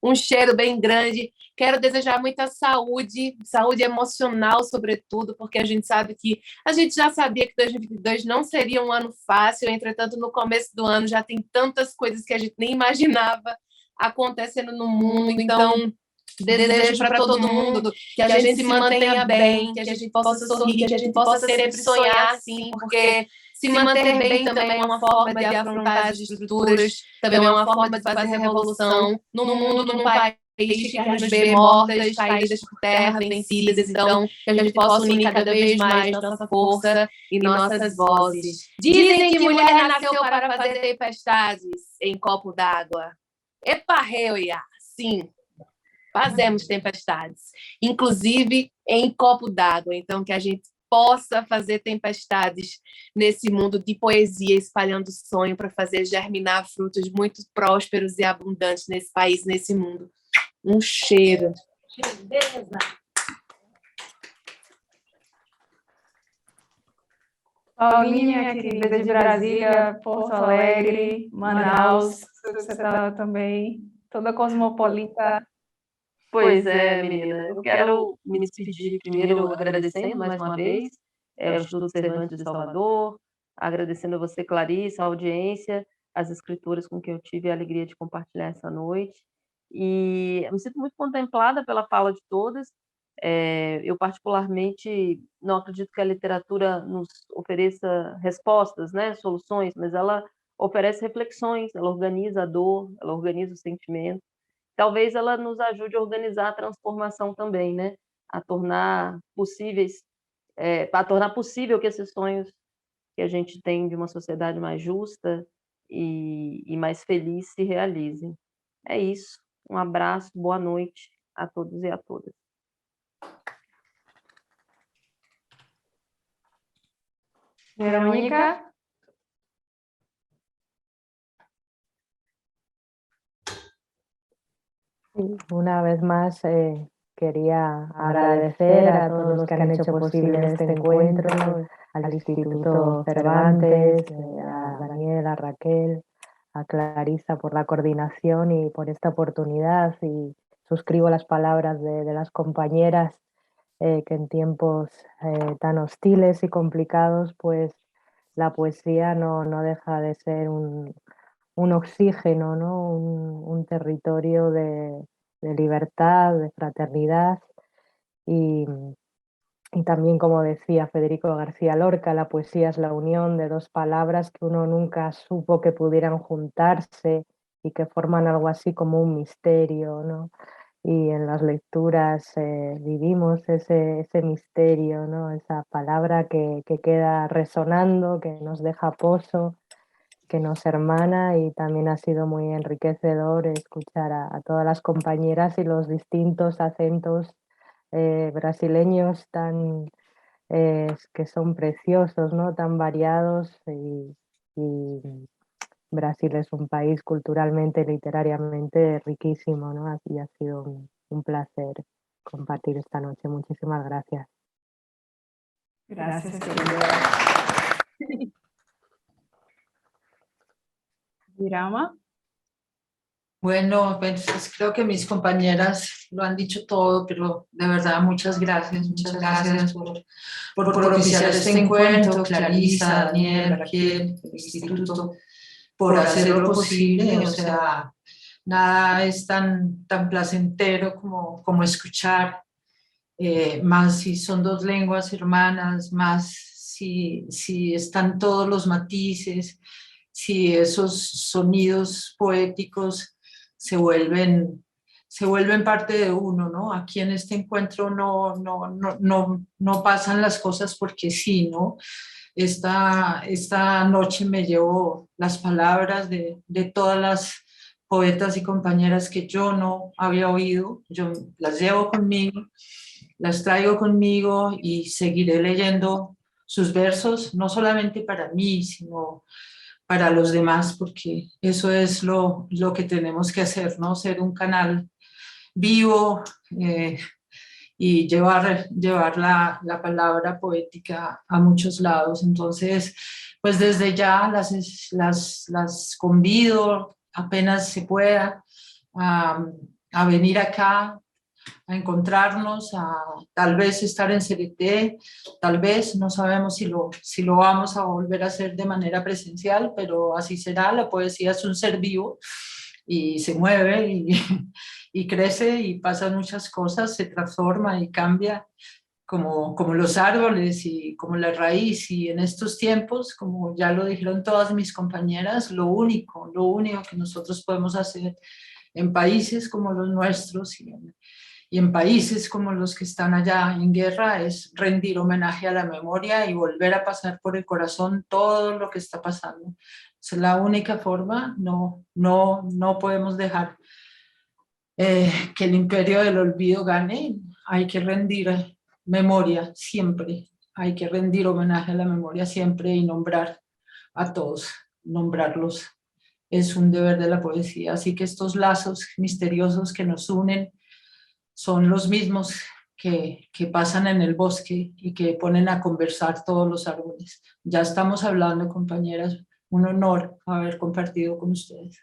Um cheiro bem grande. Quero desejar muita saúde, saúde emocional, sobretudo, porque a gente sabe que a gente já sabia que 2022 não seria um ano fácil, entretanto, no começo do ano já tem tantas coisas que a gente nem imaginava acontecendo no mundo. Então, desejo para todo mundo que a gente se mantenha bem, que a gente possa sorrir, que a gente possa sempre sonhar assim, porque se manter bem também é uma forma de afrontar as estruturas, também é uma forma de fazer revolução no mundo, num país que quer nos ver mortas, caídas por terra, vencidas. Então, que a gente possa unir cada vez mais nossa força e nossas vozes. Dizem que mulher nasceu para fazer tempestades em copo d'água. Epa, reuia, sim. Fazemos tempestades, inclusive em copo d'água. Então, que a gente possa fazer tempestades nesse mundo de poesia, espalhando sonho para fazer germinar frutos muito prósperos e abundantes nesse país, nesse mundo. Um cheiro. Beleza. Paulinha, querida, de Brasília, Porto Alegre, Manaus, você está também, toda cosmopolita. Pois é, menina. Eu quero me despedir primeiro agradecendo mais uma vez ao Instituto Cervantes de Salvador, agradecendo a você, Clarissa, a audiência, as escritoras com quem eu tive a alegria de compartilhar essa noite. E eu me sinto muito contemplada pela fala de todas. Eu, particularmente, não acredito que a literatura nos ofereça respostas, né, soluções, mas ela oferece reflexões, ela organiza a dor, ela organiza o sentimento. Talvez ela nos ajude a organizar a transformação também, né? A tornar possível que esses sonhos que a gente tem de uma sociedade mais justa e mais feliz se realizem. É isso. Um abraço, boa noite a todos e a todas. Verônica. Una vez más quería agradecer a todos los que han hecho posible este encuentro, al Instituto Cervantes, a Daniel, a Raquel, a Clarissa por la coordinación y por esta oportunidad, y suscribo las palabras de las compañeras que en tiempos tan hostiles y complicados, pues la poesía no deja de ser un oxígeno, ¿no? Un territorio de libertad, de fraternidad y también, como decía Federico García Lorca, la poesía es la unión de dos palabras que uno nunca supo que pudieran juntarse y que forman algo así como un misterio, ¿no? Y en las lecturas vivimos ese misterio, ¿no? Esa palabra que queda resonando, que nos deja pozo, que nos hermana, y también ha sido muy enriquecedor escuchar a todas las compañeras y los distintos acentos brasileños que son preciosos, ¿no? Tan variados, y Brasil es un país culturalmente, literariamente riquísimo, ¿no? Así ha sido un placer compartir esta noche. Muchísimas gracias. Gracias, querida. Virama. Bueno, pues creo que mis compañeras lo han dicho todo, pero de verdad muchas gracias por propiciar este encuentro, Clarissa, Daniel, Raquel, el Instituto, por hacerlo posible. O sea, nada es tan placentero como escuchar, más si son dos lenguas hermanas, más si están todos los matices, si esos sonidos poéticos se vuelven se vuelven parte de uno, ¿no? Aquí en este encuentro no pasan las cosas porque sí, ¿no? Esta noche me llevo las palabras de todas las poetas y compañeras que yo no había oído, yo las llevo conmigo, las traigo conmigo y seguiré leyendo sus versos, no solamente para mí, sino para los demás, porque eso es lo que tenemos que hacer, ¿no? Ser un canal vivo y llevar la palabra poética a muchos lados. Entonces, pues desde ya las convido, apenas se pueda, a venir acá, a encontrarnos, a tal vez estar en CBT, tal vez, no sabemos si lo vamos a volver a hacer de manera presencial, pero así será. La poesía es un ser vivo y se mueve y crece y pasan muchas cosas, se transforma y cambia como los árboles y como la raíz. Y en estos tiempos, como ya lo dijeron todas mis compañeras, lo único que nosotros podemos hacer en países como los nuestros y en países como los que están allá en guerra es rendir homenaje a la memoria y volver a pasar por el corazón todo lo que está pasando. Es la única forma. No podemos dejar que el imperio del olvido gane. Hay que rendir memoria siempre, hay que rendir homenaje a la memoria siempre y nombrar a todos, nombrarlos es un deber de la poesía. Así que estos lazos misteriosos que nos unen son los mismos que pasan en el bosque y que ponen a conversar todos los árboles. Ya estamos hablando, compañeras, un honor haber compartido con ustedes.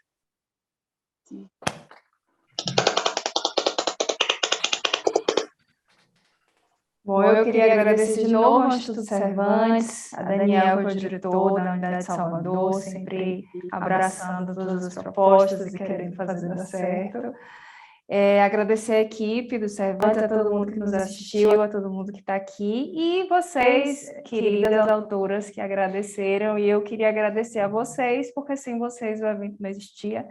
Bom, eu queria agradecer de novo ao Instituto Cervantes, a Daniel, que é o diretor da Unidade de Salvador, sempre abraçando todas as propostas e querendo fazer dar certo. Agradecer a equipe do Cervantes, a todo mundo que nos assistiu, a todo mundo que está aqui, e vocês, queridas autoras, que agradeceram, e eu queria agradecer a vocês, porque sem vocês o evento não existia.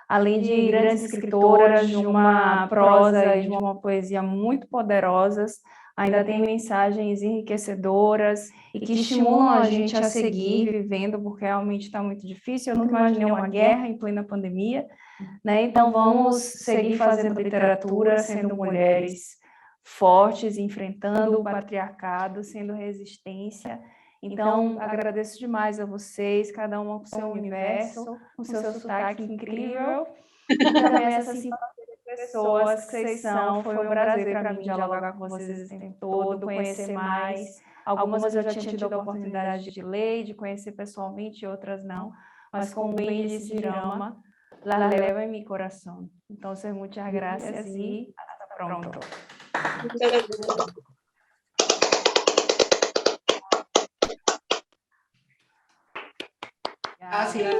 Além de grandes escritoras, de uma prosa e de uma poesia muito poderosas, ainda tem mensagens enriquecedoras e que estimulam a gente a seguir vivendo, porque realmente está muito difícil. Eu nunca imaginei uma guerra em plena pandemia, né? Então vamos seguir fazendo literatura, sendo mulheres fortes, enfrentando o patriarcado, sendo resistência. Então, agradeço demais a vocês, cada uma com seu universo, com seu sotaque incrível, e também essa simpatia de pessoas que vocês são. Foi um prazer para mim dialogar com vocês esse tempo todo, conhecer mais. Algumas eu já tinha tido a oportunidade de ler, de conhecer pessoalmente, outras não, mas como bem disse Irama, la levo en mi corazón. Entonces, muchas gracias y hasta pronto. Gracias.